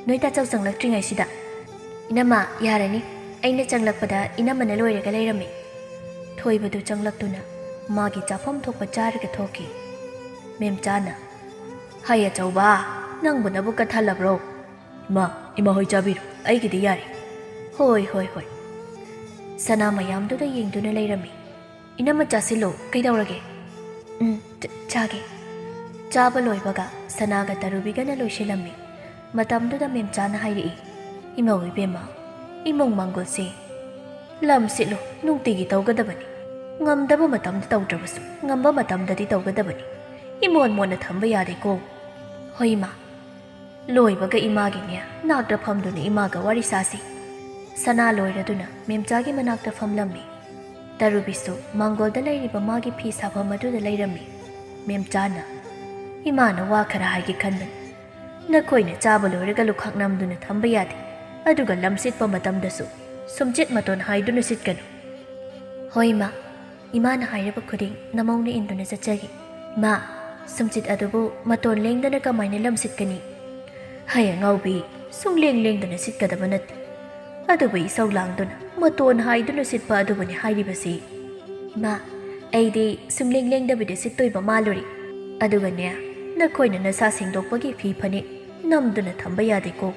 A: ꯅꯣꯏ ꯇꯥꯆꯧ ꯆꯪꯂꯛꯇ꯭ꯔꯤꯉꯩꯁꯤꯗ꯫ ꯏꯅꯝꯃ, ꯌꯥꯔꯅꯤ꯫ ꯑꯩꯅ ꯆꯪꯂꯛꯄꯗ ꯏꯅꯝꯃꯅ ꯂꯣꯏꯔꯒ ꯂꯩꯔꯝꯃꯤ꯫ ꯊꯣꯏꯕꯗꯨ ꯆꯪꯂꯛꯇꯨꯅ ꯃꯥꯒꯤ ꯆꯥꯐꯝ ꯊꯣꯛꯄ ꯆꯥꯔꯒ ꯊꯣꯛꯈꯤ꯫ ꯃꯦꯝꯆꯥꯅ, ꯍꯩ ꯑꯆꯧꯕ, ꯅꯪꯕꯨ ꯅꯕꯨꯛꯀ ꯊꯜꯂꯕ꯭ꯔꯣ?
B: ꯏꯃꯥ ꯍꯣꯏ ꯆꯥꯕꯤꯔꯣ, ꯑꯩꯒꯤꯗꯤ ꯌꯥꯔꯦ꯫
A: ꯍꯣꯏ꯫ ꯁꯅꯥ ꯃꯌꯥꯝꯗꯨꯗ ꯌꯦꯡꯗꯨꯅ ꯂꯩꯔꯝꯃꯤ꯫ ꯏꯅꯝꯃ ꯆꯥꯁꯤꯜꯂꯣ, ꯀꯩꯗꯧꯔꯒꯦ? ꯆꯥꯒꯦ꯫ ꯆꯥꯕ ꯂꯣꯏꯕꯒ ꯁꯅꯥꯒ ꯇꯔꯨꯕꯤꯒꯅ ꯂꯣꯏꯁꯤꯜꯂꯝꯃꯤ꯫ ꯃꯇꯝꯗꯨꯗ ꯃꯦꯝꯆꯥꯅ ꯍꯥꯏꯔꯛꯏ, ꯏꯃꯧ ꯏꯕꯦꯝꯃ, ꯏꯃꯨꯡ ꯃꯪꯒꯣꯜꯁꯦ ꯂꯝ ꯁꯤꯠꯂꯨ ꯅꯨꯡꯇꯤꯒꯤ ꯇꯧꯒꯗꯕꯅꯤ꯫ ꯉꯝꯗꯕ ꯃꯇꯝꯗ ꯇꯧꯗ꯭ꯔꯕꯁꯨ ꯉꯝꯕ ꯃꯇꯝꯗꯗꯤ ꯇꯧꯒꯗꯕꯅꯤ꯫ ꯏꯃꯣꯟ ꯃꯣꯟꯅ ꯊꯝꯕ ꯌꯥꯗꯦꯀꯣ꯫ ꯍꯣꯏ ꯏꯃꯥ꯫ ꯂꯣꯏꯕꯒ ꯏꯃꯥꯒꯤꯅꯦ ꯅꯥꯛꯇ ꯐꯝꯗꯨꯅ ꯏꯃꯥꯒ ꯋꯥꯔꯤ ꯁꯥꯁꯤ꯫ ꯁꯅꯥ ꯂꯣꯏꯔꯗꯨꯅ ꯃꯦꯝꯆꯥꯒꯤ ꯃꯅꯥꯛꯇ ꯐꯝꯂꯝꯃꯤ꯫ ꯇꯔꯨꯕꯤꯁꯨ ꯃꯥꯡꯒꯣꯜꯗ ꯂꯩꯔꯤꯕ ꯃꯥꯒꯤ ꯐꯤ ꯁꯥꯐꯝ ꯑꯗꯨꯗ ꯂꯩꯔꯝꯃꯤ꯫ ꯃꯦꯝꯆꯥꯅ, ꯏꯃꯥꯅ ꯋꯥ ꯈꯔ ꯍꯥꯏꯒꯦ ꯈꯟꯕꯅꯤ꯫ ꯅꯈꯣꯏꯅ ꯆꯥꯕ ꯂꯣꯏꯔꯒ ꯂꯨꯈꯥꯛ ꯅꯝꯗꯨꯅ ꯊꯝꯕ ꯌꯥꯗꯦ, ꯑꯗꯨꯒ ꯂꯝ ꯁꯤꯠꯄ ꯃꯇꯝꯗꯁꯨ ꯁꯨꯝꯆꯤꯠ ꯃꯇꯣꯟ ꯍꯥꯏꯗꯨꯅ ꯁꯤꯠꯀꯅꯨ꯫ ꯍꯣꯏ ꯏꯃꯥ, ꯏꯃꯥꯅ ꯍꯥꯏꯔꯕ ꯈꯨꯗꯤꯡ ꯅꯃꯧꯅ ꯏꯟꯗꯨꯅ ꯆꯠꯆꯒꯦ꯫ ꯏꯃꯥ, ꯁꯨꯝꯆꯤꯠ ꯑꯗꯨꯕꯨ ꯃꯇꯣꯟ ꯂꯦꯡꯗꯅ ꯀꯃꯥꯏꯅ ꯂꯝ ꯁꯤꯠꯀꯅꯤ? ꯍꯩ ꯑꯉꯥꯎꯕꯤ, ꯁꯨꯡꯂꯦꯡ ꯂꯦꯡꯗꯅ ꯁꯤꯠꯀꯗꯕ ꯅꯠꯇꯦ, ꯑꯗꯨꯕꯨ ꯏꯁꯧ ꯂꯥꯡꯗꯨꯅ ꯃꯇꯣꯟ ꯍꯥꯏꯗꯨꯅ ꯁꯤꯠꯄ ꯑꯗꯨꯕꯨꯅꯤ ꯍꯥꯏꯔꯤꯕꯁꯤ꯫ ꯏꯃꯥ, ꯑꯩꯗꯤ ꯁꯨꯡꯂꯦꯡ ꯂꯦꯡꯗꯕꯤꯗ ꯁꯤꯠꯇꯣꯏꯕ ꯃꯥꯜꯂꯨꯔꯤ꯫ ꯑꯗꯨꯒꯅꯦ, ꯅꯈꯣꯏꯅ ꯅꯁꯥ ꯁꯦꯡꯗꯣꯛꯄꯒꯤ ꯐꯤ ꯐꯅꯦꯛ ꯅꯝꯗꯨꯅ ꯊꯝꯕ ꯌꯥꯗꯦꯀꯣ꯫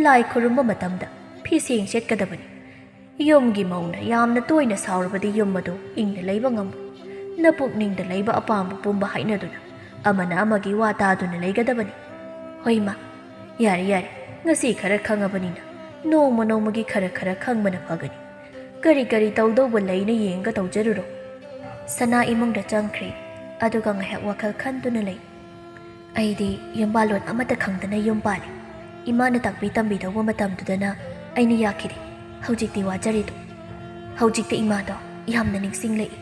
A: ꯂꯥꯏ ꯈꯨꯔꯨꯝꯕ ꯃꯇꯝꯗ ꯐꯤꯁꯦꯡ ꯁꯦꯠꯀꯗꯕꯅꯤ꯫ ꯌꯨꯝꯒꯤ ꯃꯧꯅ ꯌꯥꯝꯅ ꯇꯣꯏꯅ ꯁꯥꯎꯔꯕꯗꯤ ꯌꯨꯝ ꯑꯗꯨ ꯏꯪꯅ ꯂꯩꯕ ꯉꯝꯃꯣꯏ꯫ ꯅꯄꯨꯛꯅꯤꯡꯗ ꯂꯩꯕ ꯑꯄꯥꯝꯕ ꯄꯨꯝꯕ ꯍꯥꯏꯅꯗꯨꯅ ꯑꯃꯅ ꯑꯃꯒꯤ ꯋꯥ ꯇꯥꯗꯨꯅ ꯂꯩꯒꯗꯕꯅꯤ꯫ ꯍꯣꯏ ꯏꯃꯥ, ꯌꯥꯔꯦ, ꯉꯁꯤ ꯈꯔ ꯈꯪꯉꯕꯅꯤꯅ ꯅꯣꯡꯃ ꯅꯣꯡꯃꯒꯤ ꯈꯔ ꯈꯪꯕꯅ ꯐꯒꯅꯤ꯫ ꯀꯔꯤ ꯇꯧꯗꯧꯕ ꯂꯩꯅ ꯌꯦꯡꯒ ꯇꯧꯖꯔꯨꯔꯣ꯫ ꯁꯅꯥ ꯏꯃꯨꯡꯗ ꯆꯪꯈ꯭ꯔꯦ, ꯑꯗꯨꯒ ꯉꯥꯏꯍꯥꯛ ꯋꯥꯈꯜ ꯈꯟꯗꯨꯅ ꯂꯩ꯫ ꯑꯩꯗꯤ ꯌꯨꯝꯕꯥꯂꯣꯟ ꯑꯃꯠꯇ ꯈꯪꯗꯅ ꯌꯨꯝ ꯄꯥꯜꯂꯤ꯫ ꯏꯃꯥꯅ ꯇꯥꯛꯄꯤ ꯇꯝꯕꯤꯗꯧꯕ ꯃꯇꯝꯗꯨꯗꯅ ꯑꯩꯅ ꯌꯥꯈꯤꯗꯦ꯫ ꯍꯧꯖꯤꯛꯇꯤ ꯋꯥꯖꯔꯤꯗꯣ꯫ ꯍꯧꯖꯤꯛꯇ ꯏꯃꯥꯗꯣ ꯌꯥꯝꯅ ꯅꯤꯡꯁꯤꯡꯂꯛꯏ꯫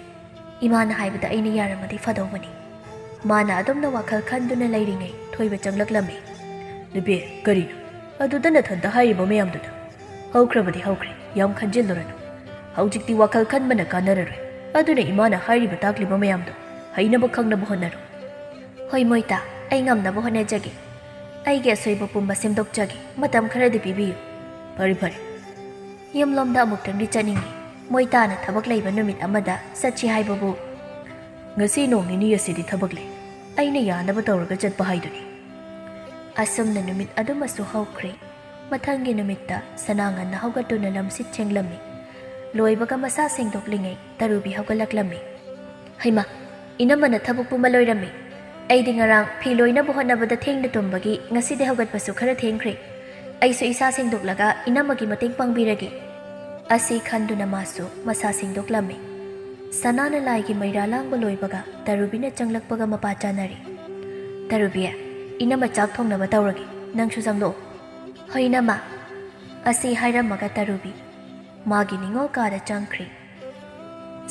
A: ꯏꯃꯥꯅ ꯍꯥꯏꯕꯗ ꯑꯩꯅ ꯌꯥꯔꯝꯃꯗꯤ ꯐꯗꯧꯕꯅꯤ꯫ ꯃꯥꯅ ꯑꯗꯨꯝꯅ ꯋꯥꯈꯜ ꯈꯟꯗꯨꯅ ꯂꯩꯔꯤꯉꯩ ꯊꯣꯏꯕ ꯆꯪꯂꯛꯂꯝꯃꯤ꯫
B: ꯅꯨꯄꯤ, ꯀꯔꯤꯅꯣ ꯑꯗꯨꯗ ꯅꯊꯟꯇ ꯍꯥꯏꯔꯤꯕ ꯃꯌꯥꯝꯗꯨꯅ? ꯍꯧꯈ꯭ꯔꯕꯗꯤ ꯍꯧꯈ꯭ꯔꯦ, ꯌꯥꯝ ꯈꯟꯖꯤꯜꯂꯨꯔꯅꯨ꯫ ꯍꯧꯖꯤꯛꯇꯤ ꯋꯥꯈꯜ ꯈꯟꯕꯅ ꯀꯥꯟꯅꯔꯔꯣꯏ꯫ ꯑꯗꯨꯅ ꯏꯃꯥꯅ ꯍꯥꯏꯔꯤꯕ ꯇꯥꯛꯂꯤꯕ ꯃꯌꯥꯝꯗꯣ ꯍꯩꯅꯕ ꯈꯪꯅꯕ ꯍꯣꯠꯅꯔꯣ꯫
A: ꯍꯣꯏ ꯃꯣꯏꯇꯥ, ꯑꯩ ꯉꯝꯅꯕ ꯍꯣꯠꯅꯖꯒꯦ꯫ ꯑꯩꯒꯤ ꯑꯁꯣꯏꯕ ꯄꯨꯝꯕ ꯁꯦꯝꯗꯣꯛꯆꯒꯦ꯫ ꯃꯇꯝ ꯈꯔꯗꯤ ꯄꯤꯕꯤꯌꯨ꯫
B: ꯐꯔꯦ꯫
A: ꯌꯨꯝꯂꯣꯝꯗ ꯑꯃꯨꯛꯇꯪꯗꯤ ꯆꯠꯅꯤꯡꯉꯤ꯫ ꯃꯣꯏꯇꯥꯅ ꯊꯕꯛ ꯂꯩꯕ ꯅꯨꯃꯤꯠ ꯑꯃꯗ ꯆꯠꯁꯤ ꯍꯥꯏꯕꯕꯨ
B: ꯉꯁꯤ ꯅꯣꯡ ꯅꯤꯅꯤ ꯑꯁꯤꯗꯤ ꯊꯕꯛ ꯂꯩ꯫ ꯑꯩꯅ ꯌꯥꯅꯕ ꯇꯧꯔꯒ ꯆꯠꯄ ꯍꯥꯏꯗꯨꯅꯤ꯫
A: ꯑꯁꯨꯝꯅ ꯅꯨꯃꯤꯠ ꯑꯗꯨꯃꯁꯨ ꯍꯧꯈ꯭ꯔꯦ꯫ ꯃꯊꯪꯒꯤ ꯅꯨꯃꯤꯠꯇ ꯁꯅꯥ ꯉꯟꯅ ꯍꯧꯒꯠꯇꯨꯅ ꯂꯝꯁꯤꯠ ꯁꯦꯡꯂꯝꯃꯤ꯫ ꯂꯣꯏꯕꯒ ꯃꯁꯥ ꯁꯦꯡꯗꯣꯛꯂꯤꯉꯩ ꯇꯔꯨꯕꯤ ꯍꯧꯒꯠꯂꯛꯂꯝꯃꯤ꯫ ꯍꯩꯃꯥ, ꯏꯅꯝꯃꯅ ꯊꯕꯛ ꯄꯨꯝꯕ ꯂꯣꯏꯔꯝꯃꯤ꯫ ꯑꯩꯗꯤ ꯉꯔꯥꯡ ꯐꯤ ꯂꯣꯏꯅꯕ ꯍꯣꯠꯅꯕꯗ ꯊꯦꯡꯅ ꯇꯨꯝꯕꯒꯤ ꯉꯁꯤꯗꯤ ꯍꯧꯒꯠꯄꯁꯨ ꯈꯔ ꯊꯦꯡꯈ꯭ꯔꯦ꯫ ꯑꯩꯁꯨ ꯏꯁꯥ ꯁꯦꯡꯗꯣꯛꯂꯒ ꯏꯅꯝꯃꯒꯤ ꯃꯇꯦꯡ ꯄꯥꯡꯕꯤꯔꯒꯦ꯫ ꯑꯁꯤ ꯈꯟꯗꯨꯅ マス ꯃꯁꯥ ꯁꯦꯡꯗꯣꯛꯂꯝꯃꯤ꯫ ꯁꯅꯥꯅ ꯂꯥꯏꯒꯤ ꯃꯩꯔꯥ ꯂꯥꯡꯕ ꯂꯣꯏꯕꯒ ꯇꯔꯨꯕꯤꯅ ꯆꯪꯂꯛꯄꯒ ꯃꯄꯥ ꯆꯥꯅꯔꯤ꯫ ꯇꯔꯨꯕꯤ, ꯏꯅꯝꯃ ꯆꯥꯛ ꯊꯣꯡꯅꯕ ꯇꯧꯔꯒꯦ, ꯅꯪꯁꯨ ꯆꯪꯂꯛꯑꯣ꯫ ꯍꯣꯏ ꯏꯅꯝꯃ꯫ ꯑꯁꯤ ꯍꯥꯏꯔꯝꯃꯒ ꯇꯔꯨꯕꯤ ꯃꯥꯒꯤ ꯅꯤꯡꯉꯣꯜ ꯀꯥꯗ ꯆꯪꯈ꯭ꯔꯤ꯫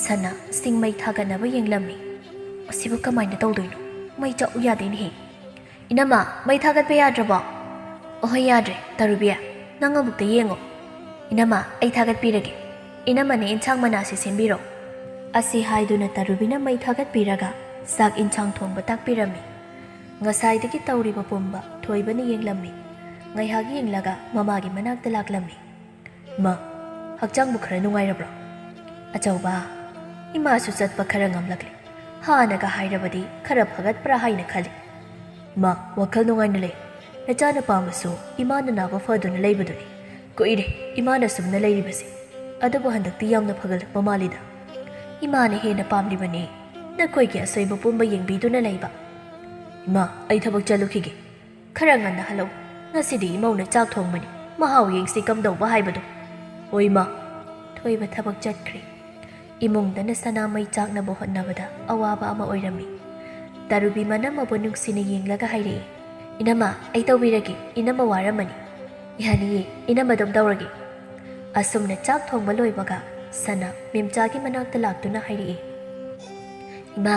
A: ꯁꯅꯥ ꯁꯤꯡ ꯃꯩ ꯊꯥꯒꯠꯅꯕ ꯌꯦꯡꯂꯝꯃꯤ꯫ ꯑꯁꯤꯕꯨ ꯀꯃꯥꯏꯅ ꯇꯧꯗꯣꯏꯅꯣ? ꯃꯩ ꯆꯥꯛꯎ ꯌꯥꯗꯦꯅꯦꯍꯦ꯫ ꯏꯅꯝꯃ, ꯃꯩ ꯊꯥꯒꯠꯄ ꯌꯥꯗ꯭ꯔꯕꯣ? ꯑꯍꯣꯏ ꯌꯥꯗ꯭ꯔꯦ ꯇꯔꯨꯕꯤ, ꯅꯪ ꯑꯃꯨꯛꯇ ꯌꯦꯡꯉꯣ꯫ ꯏꯅꯝꯃ, ꯑꯩ ꯊꯥꯒꯠꯄꯤꯔꯒꯦ꯫ ꯏꯅꯝꯃꯅ ꯏꯟꯁꯥꯡ ꯃꯅꯥꯁꯤ ꯁꯦꯝꯕꯤꯔꯣ꯫ ꯑꯁꯤ ꯍꯥꯏꯗꯨꯅ ꯇꯔꯨꯕꯤꯅ ꯃꯩ ꯊꯥꯒꯠꯄꯤꯔꯒ ꯆꯥꯛ ꯏꯟꯁꯥꯡ ꯊꯣꯡꯕ ꯇꯥꯛꯄꯤꯔꯝꯃꯤ꯫ ꯉꯁꯥꯏꯗꯒꯤ ꯇꯧꯔꯤꯕ ꯄꯨꯝꯕ ꯊꯣꯏꯕꯅ ꯌꯦꯡꯂꯝꯃꯤ꯫ ꯉꯥꯏꯍꯥꯛ ꯌꯦꯡꯂꯒ ꯃꯃꯥꯒꯤ ꯃꯅꯥꯛꯇ ꯂꯥꯛꯂꯝꯃꯤ꯫
B: ꯃꯥ, ꯍꯛꯆꯥꯡꯕꯨ ꯈꯔ ꯅꯨꯡꯉꯥꯏꯔꯕ꯭ꯔꯣ?
A: ꯑꯆꯧꯕ, ꯏꯃꯥꯁꯨ ꯆꯠꯄ ꯈꯔ ꯉꯝꯂꯛꯂꯤ꯫ ꯍꯥꯟꯅꯒ ꯍꯥꯏꯔꯕꯗꯤ ꯈꯔ ꯐꯒꯠꯄ꯭ꯔꯥ ꯍꯥꯏꯅ ꯈꯜꯂꯤ꯫
B: ꯃꯥ, ꯋꯥꯈꯜ ꯅꯨꯡꯉꯥꯏꯅ ꯂꯩ꯫ ꯅꯆꯥꯅ ꯄꯥꯝꯕꯁꯨ ꯏꯃꯥꯅ ꯅꯥꯕ ꯐꯗꯨꯅ ꯂꯩꯕꯗꯨꯅꯤ꯫ ꯀꯨꯏꯔꯦ ꯏꯃꯥꯅ ꯁꯨꯝꯅ ꯂꯩꯔꯤꯕꯁꯦ꯫ ꯑꯗꯨꯕꯨ ꯍꯟꯗꯛꯇꯤ ꯌꯥꯝꯅ ꯐꯒꯠꯂꯛꯄ ꯃꯥꯜꯂꯤꯗ꯫
A: ꯏꯃꯥꯅ ꯍꯦꯟꯅ ꯄꯥꯝꯂꯤꯕꯅꯤ ꯅꯈꯣꯏꯒꯤ ꯑꯁꯣꯏꯕ ꯄꯨꯝꯕ ꯌꯦꯡꯕꯤꯗꯨꯅ ꯂꯩꯕ꯫
B: ꯏꯃꯥ, ꯑꯩ ꯊꯕꯛ ꯆꯠꯂꯨꯈꯤꯒꯦ꯫
A: ꯈꯔ ꯉꯟꯅ ꯍꯜꯂꯛꯎ꯫ ꯉꯁꯤꯗꯤ ꯏꯃꯧꯅ ꯆꯥꯛ ꯊꯣꯡꯕꯅꯤ, ꯃꯍꯥꯎ ꯌꯦꯡꯁꯤ ꯀꯝꯗꯧꯕ ꯍꯥꯏꯕꯗꯣ꯫
B: ꯍꯣꯏ ꯏꯃꯥ꯫
A: ꯊꯣꯏꯕ ꯊꯕꯛ ꯆꯠꯈ꯭ꯔꯦ꯫ ꯏꯃꯨꯡꯗꯅ ꯁꯅꯥ ꯃꯩ ꯆꯥꯛꯅꯕ ꯍꯣꯠꯅꯕꯗ ꯑꯋꯥꯕ ꯑꯃ ꯑꯣꯏꯔꯝꯃꯤ꯫ ꯇꯔꯨꯕꯤ ꯃꯅꯝꯃꯕꯨ ꯅꯨꯡꯁꯤꯅ ꯌꯦꯡꯂꯒ ꯍꯥꯏꯔꯛꯏ꯫ ꯏꯅꯝꯃ, ꯑꯩ ꯇꯧꯕꯤꯔꯒꯦ, ꯏꯅꯝꯃ ꯋꯥꯔꯝꯃꯅꯤ꯫ ꯌꯥꯅꯤꯌꯦ, ꯏꯅꯝꯃ ꯑꯗꯨꯝ ꯇꯧꯔꯒꯦ꯫ ꯑꯁꯨꯝꯅ ꯆꯥꯛ ꯊꯣꯡꯕ ꯂꯣꯏꯕꯒ ꯁꯅꯥ ꯃꯦꯝꯆꯥꯒꯤ ꯃꯅꯥꯛꯇ ꯂꯥꯛꯇꯨꯅ ꯍꯥꯏꯔꯛꯏ꯫ ꯏꯃꯥ,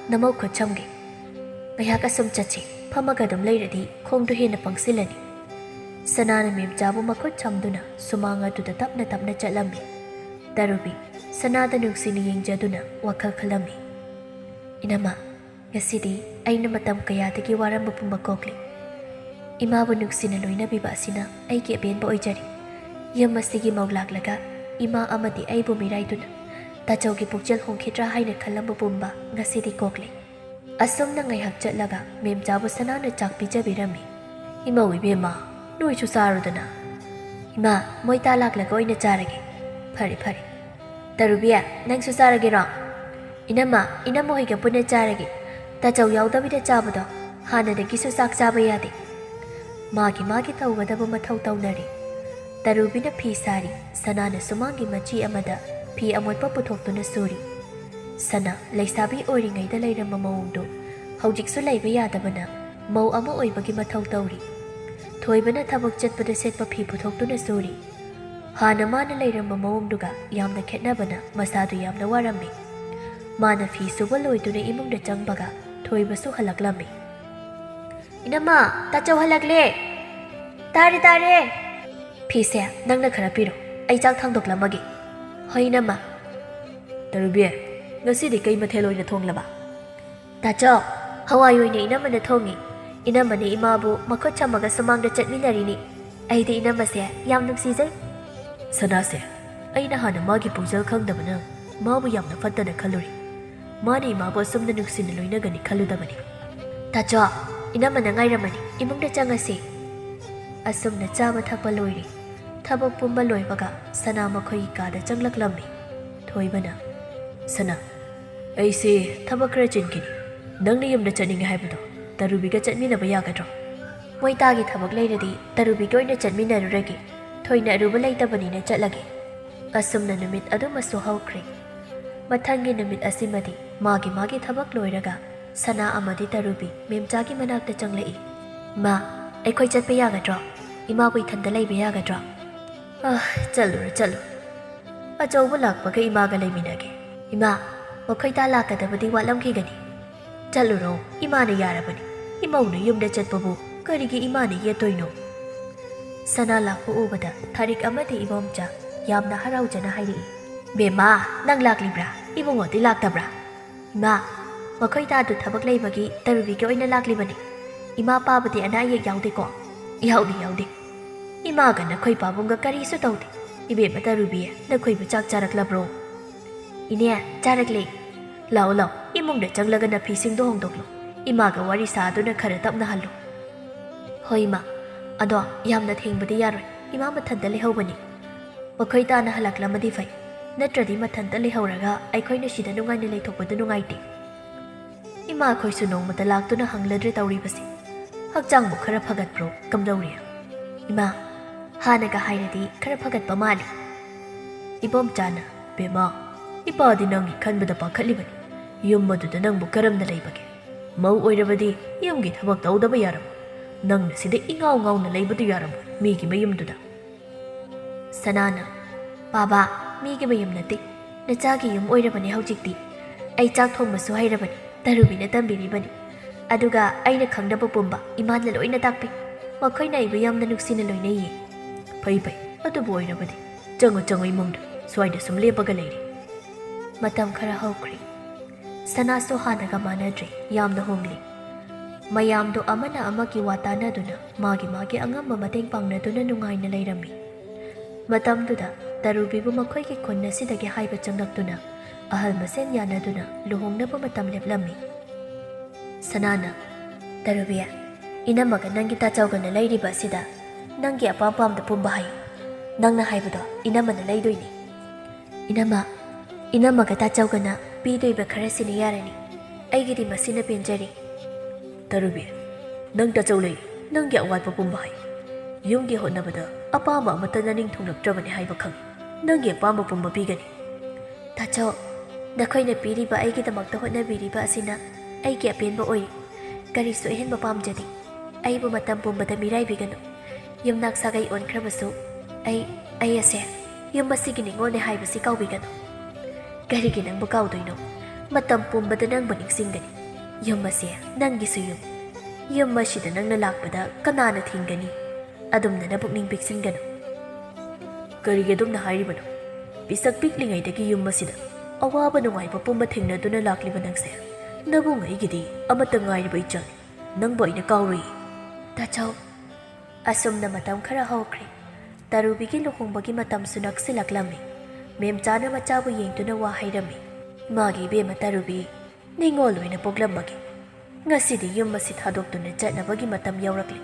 A: ꯅꯃꯧ ꯈꯨꯠ ꯁꯝꯒꯦ꯫ ꯉꯥꯏꯍꯥꯛ ꯑꯁꯨꯝ ꯆꯠꯁꯤ, ꯐꯝꯃꯒ ꯑꯗꯨꯝ ꯂꯩꯔꯗꯤ ꯈꯣꯡꯗꯨ ꯍꯦꯟꯅ ꯄꯪꯁꯤꯜꯂꯅꯤ꯫ ꯁꯅꯥꯅ ꯃꯦꯝꯆꯥꯕꯨ ꯃꯈꯨꯠ ꯁꯝꯗꯨꯅ ꯁꯨꯃꯥꯡ ꯑꯗꯨꯗ ꯇꯞꯅ ꯇꯞꯅ ꯆꯠꯂꯝꯃꯤ꯫ ꯇꯔꯨꯕꯤ ꯁꯅꯥꯗ ꯅꯨꯡꯁꯤꯅ ꯌꯦꯡꯖꯗꯨꯅ ꯋꯥꯈꯜ ꯈꯜꯂꯝꯃꯤ꯫ Inama, ngasidi aina matam kayadagi waramba pumba kokli. Imabu nuksina loinabiba asina aigi abenba oijari. Yamasigi maulaglaga ima amadi aibu miraiduna. Tachaugi pukjal hongkhidra haina khalamba pumba ngasidi kokli. Asomna ngaihak chatlaga memjabu sanana chak pijabirami. Ima wibema, noichu sarudana. Ima, moita laklaga oina charage. Phari. Tarubiya, nangsu saragero. Inama hoiga puna charage. Tachau yaudabida chabado hanadagisu sak chaba yade. Magi taugadaba mathau taunari. Tarubina phi sari, sanana sumangi machi amada phi amotpa puthokduna suri. Sana laisabi oiringaida leiramba maungdo haujiksu leiba yadabana mau ama oibagi mathau tauri. Thoibana thabak chatpada setpa phi puthokduna suri. Hana mana leiramba maungduga yamna khetnabana masadu yamna warammi. Mana phi suba loiduna imungda changbaga thoibasu halaklami. Inama, tachau halakle. Tare. Phi se nangna khara piro. Ai chak thangdoklamagi. Hoi nama.
B: Tarubiya, ngasidi kay mathel oina thonglaba.
A: Tachau, hawai oina inama na thongi. Inama ni imabu makhot chamaga sumangda chatminarini. Aidi inama se yam nuksijai.
B: Sanase, aina hana magi pujal khangdabana mabu yamna fattana khaluri. Mani imabu asumna nuksina loinagani khaludabani.
A: Tachau, inama na ngairamani imungda changasi. Asumna chaba thakpa loiri. Thabak pumba loibaga sana makhoi kada changlaklammi.
B: Thoibana, Sana, aise thabak khara chinkini. Nangna yumda chaninga haibado Tarubiga chatminaba yagadro.
A: Moitagi thabak leiradi Tarubiga oina chatminaruragi. Thoina aruba leitabani chatlagi. Asumna numit adumasu haukhre. Mathangi numit asimadi magi thabak loiraga sana amadi Tarubi memchagi manakta changlai. Ma, aikhoi chatpa yagadro. Imabu ithanda leiba yagadro.
B: Chalu. Achauba lakpaga imaga leiminage.
A: Ima, makhoi lakadabadi watlamkhigani.
B: Chaluro, imana yarabani. Imauna yumda chatpabu karigi imana yetoino.
A: Sana lakpa ubada tharik amadi ibomcha yamna haraujana hairi. Bema, nang laklibra, ibungoti laktabra. Ima, makhoi du thabak leibagi Tarubiga oina laklibani. Ima pabadi anayek yaudeko.
B: Yaudi. Imaga nakhoi pabunga karisu tawdi. Ibema Tarubiya nakhoi bu chak charaklabro.
A: Ine, charakle.
B: Lao, imungda changlaga na phisingdo hongdoklo. Imaga wari saaduna khara tapna hallo.
A: Hoi ma, ado yamna thengbadi yaroi. Ima mathanda lehaubani.
B: Makhoi na halaklamadi fai. Natradi mathanda lehauraga aikhoina sida nungaina leithokpadu nungaite. Ima khoisu nongmata laktuna hangladre tawribasi. Hakchangbu khara phagatpro kamdawriya.
A: Ima, hanaga hairadi khara phagatpa mali.
B: Ibom chana, bema, ipadi nangi khanbada pakhatlibani. Yum maduda nangbu karamna leibage. Mau oirabadi yumgi thabak tawdaba yaram. Nangna sida ingawna leibadu yaram. Migi mayumduda.
A: Sanana, Baba, migi mayum nati. Nachagi yum oirabani haujikti. Ai chak thongmasu hairabani. Tarubina tambiribani. Aduga aina khangdaba pumba imana loina takpi. Makhoina ibu yamna nuksina loina ye.
B: Pai, adubu oirabadi. Chango imungda. Swaida sum lepaga leiri.
A: Matam khara haukri. Sanaso hanaga manadre yamna hongli. Mayamdo amana amaki watana duna magi angamba mateng pangnaduna nungaina leirami. Matamduda Tarubibu makhoi ki khonna sidagi haiba changlakduna ahal masen yanaduna luhongnaba matam leplami. Sanana, Tarubiya, inamaga nangi tachawgana leiriba asida nangi apam-pamda pumba hayu. Nangna haibado inamana leidoini. Inamaga tachawgana pidoiba khara sina yarani. Aigidi masina penjari.
B: Tarubiya, nang tachaw lei nangi awatpa pumba hayu. Yumgi hotnabada apama amata naning thunglaktrabani haiba khang. Nangi apama pumba pigani.
A: Tachaw, nakhoina piriba aigidamakta hotnabiriba asina aigi apenba oi. Karisu ehenba pamjadi. Aibu matam pumbada miraibigano. Yumnak sagai onkhrabasu. Ai ase. Yum masigi ningone haibasi kaubigano. Karigi nangbu kaudoino. Matam pumbada nangbu ningsingani. Yum mase nangisu yum. Yum masida nangna lakpada kanana thingani. Adumna nabuk ning piksingano. Karigi adumna hairibano. Pisak piklingaidagi yum masida. Awaba nungaiba pumba thingnaduna lakliba nangse.
B: ꯅꯕꯨꯡ ꯑꯩꯒꯤꯗꯤ ꯑꯃꯠꯇ ꯉꯥꯏꯔꯤꯕ ꯏꯆꯜ ꯅꯪꯕꯨ ꯑꯩꯅ ꯀꯥꯎꯔꯤ
A: ꯇꯥꯆꯧ ꯑꯁꯨꯝꯅ ꯃꯇꯝ ꯈꯔ ꯍꯧꯈ꯭ꯔꯦ ꯇꯔꯨꯕꯤꯒꯤ ꯂꯨꯍꯣꯡꯕꯒꯤ ꯃꯇꯝꯁꯨ ꯅꯛꯁꯤꯜꯂꯛꯂꯝꯃꯤ ꯃꯦꯝꯆꯥꯅ ꯃꯆꯥꯕꯨ ꯌꯦꯡꯗꯨꯅ ꯋꯥ ꯍꯩꯔꯝꯃꯤ ꯃꯥꯒꯤ ꯏꯕꯦꯝꯃ ꯇꯔꯨꯕꯤ ꯅꯤꯡꯉꯣꯜ ꯑꯣꯏꯅ ꯄꯣꯛꯂꯝꯃꯒꯦ ꯉꯁꯤꯗꯤ ꯌꯨꯝ ꯑꯁꯤ ꯊꯥꯗꯣꯛꯇꯨꯅ ꯆꯠꯅꯕꯒꯤ ꯃꯇꯝ ꯌꯧꯔꯛꯂꯤ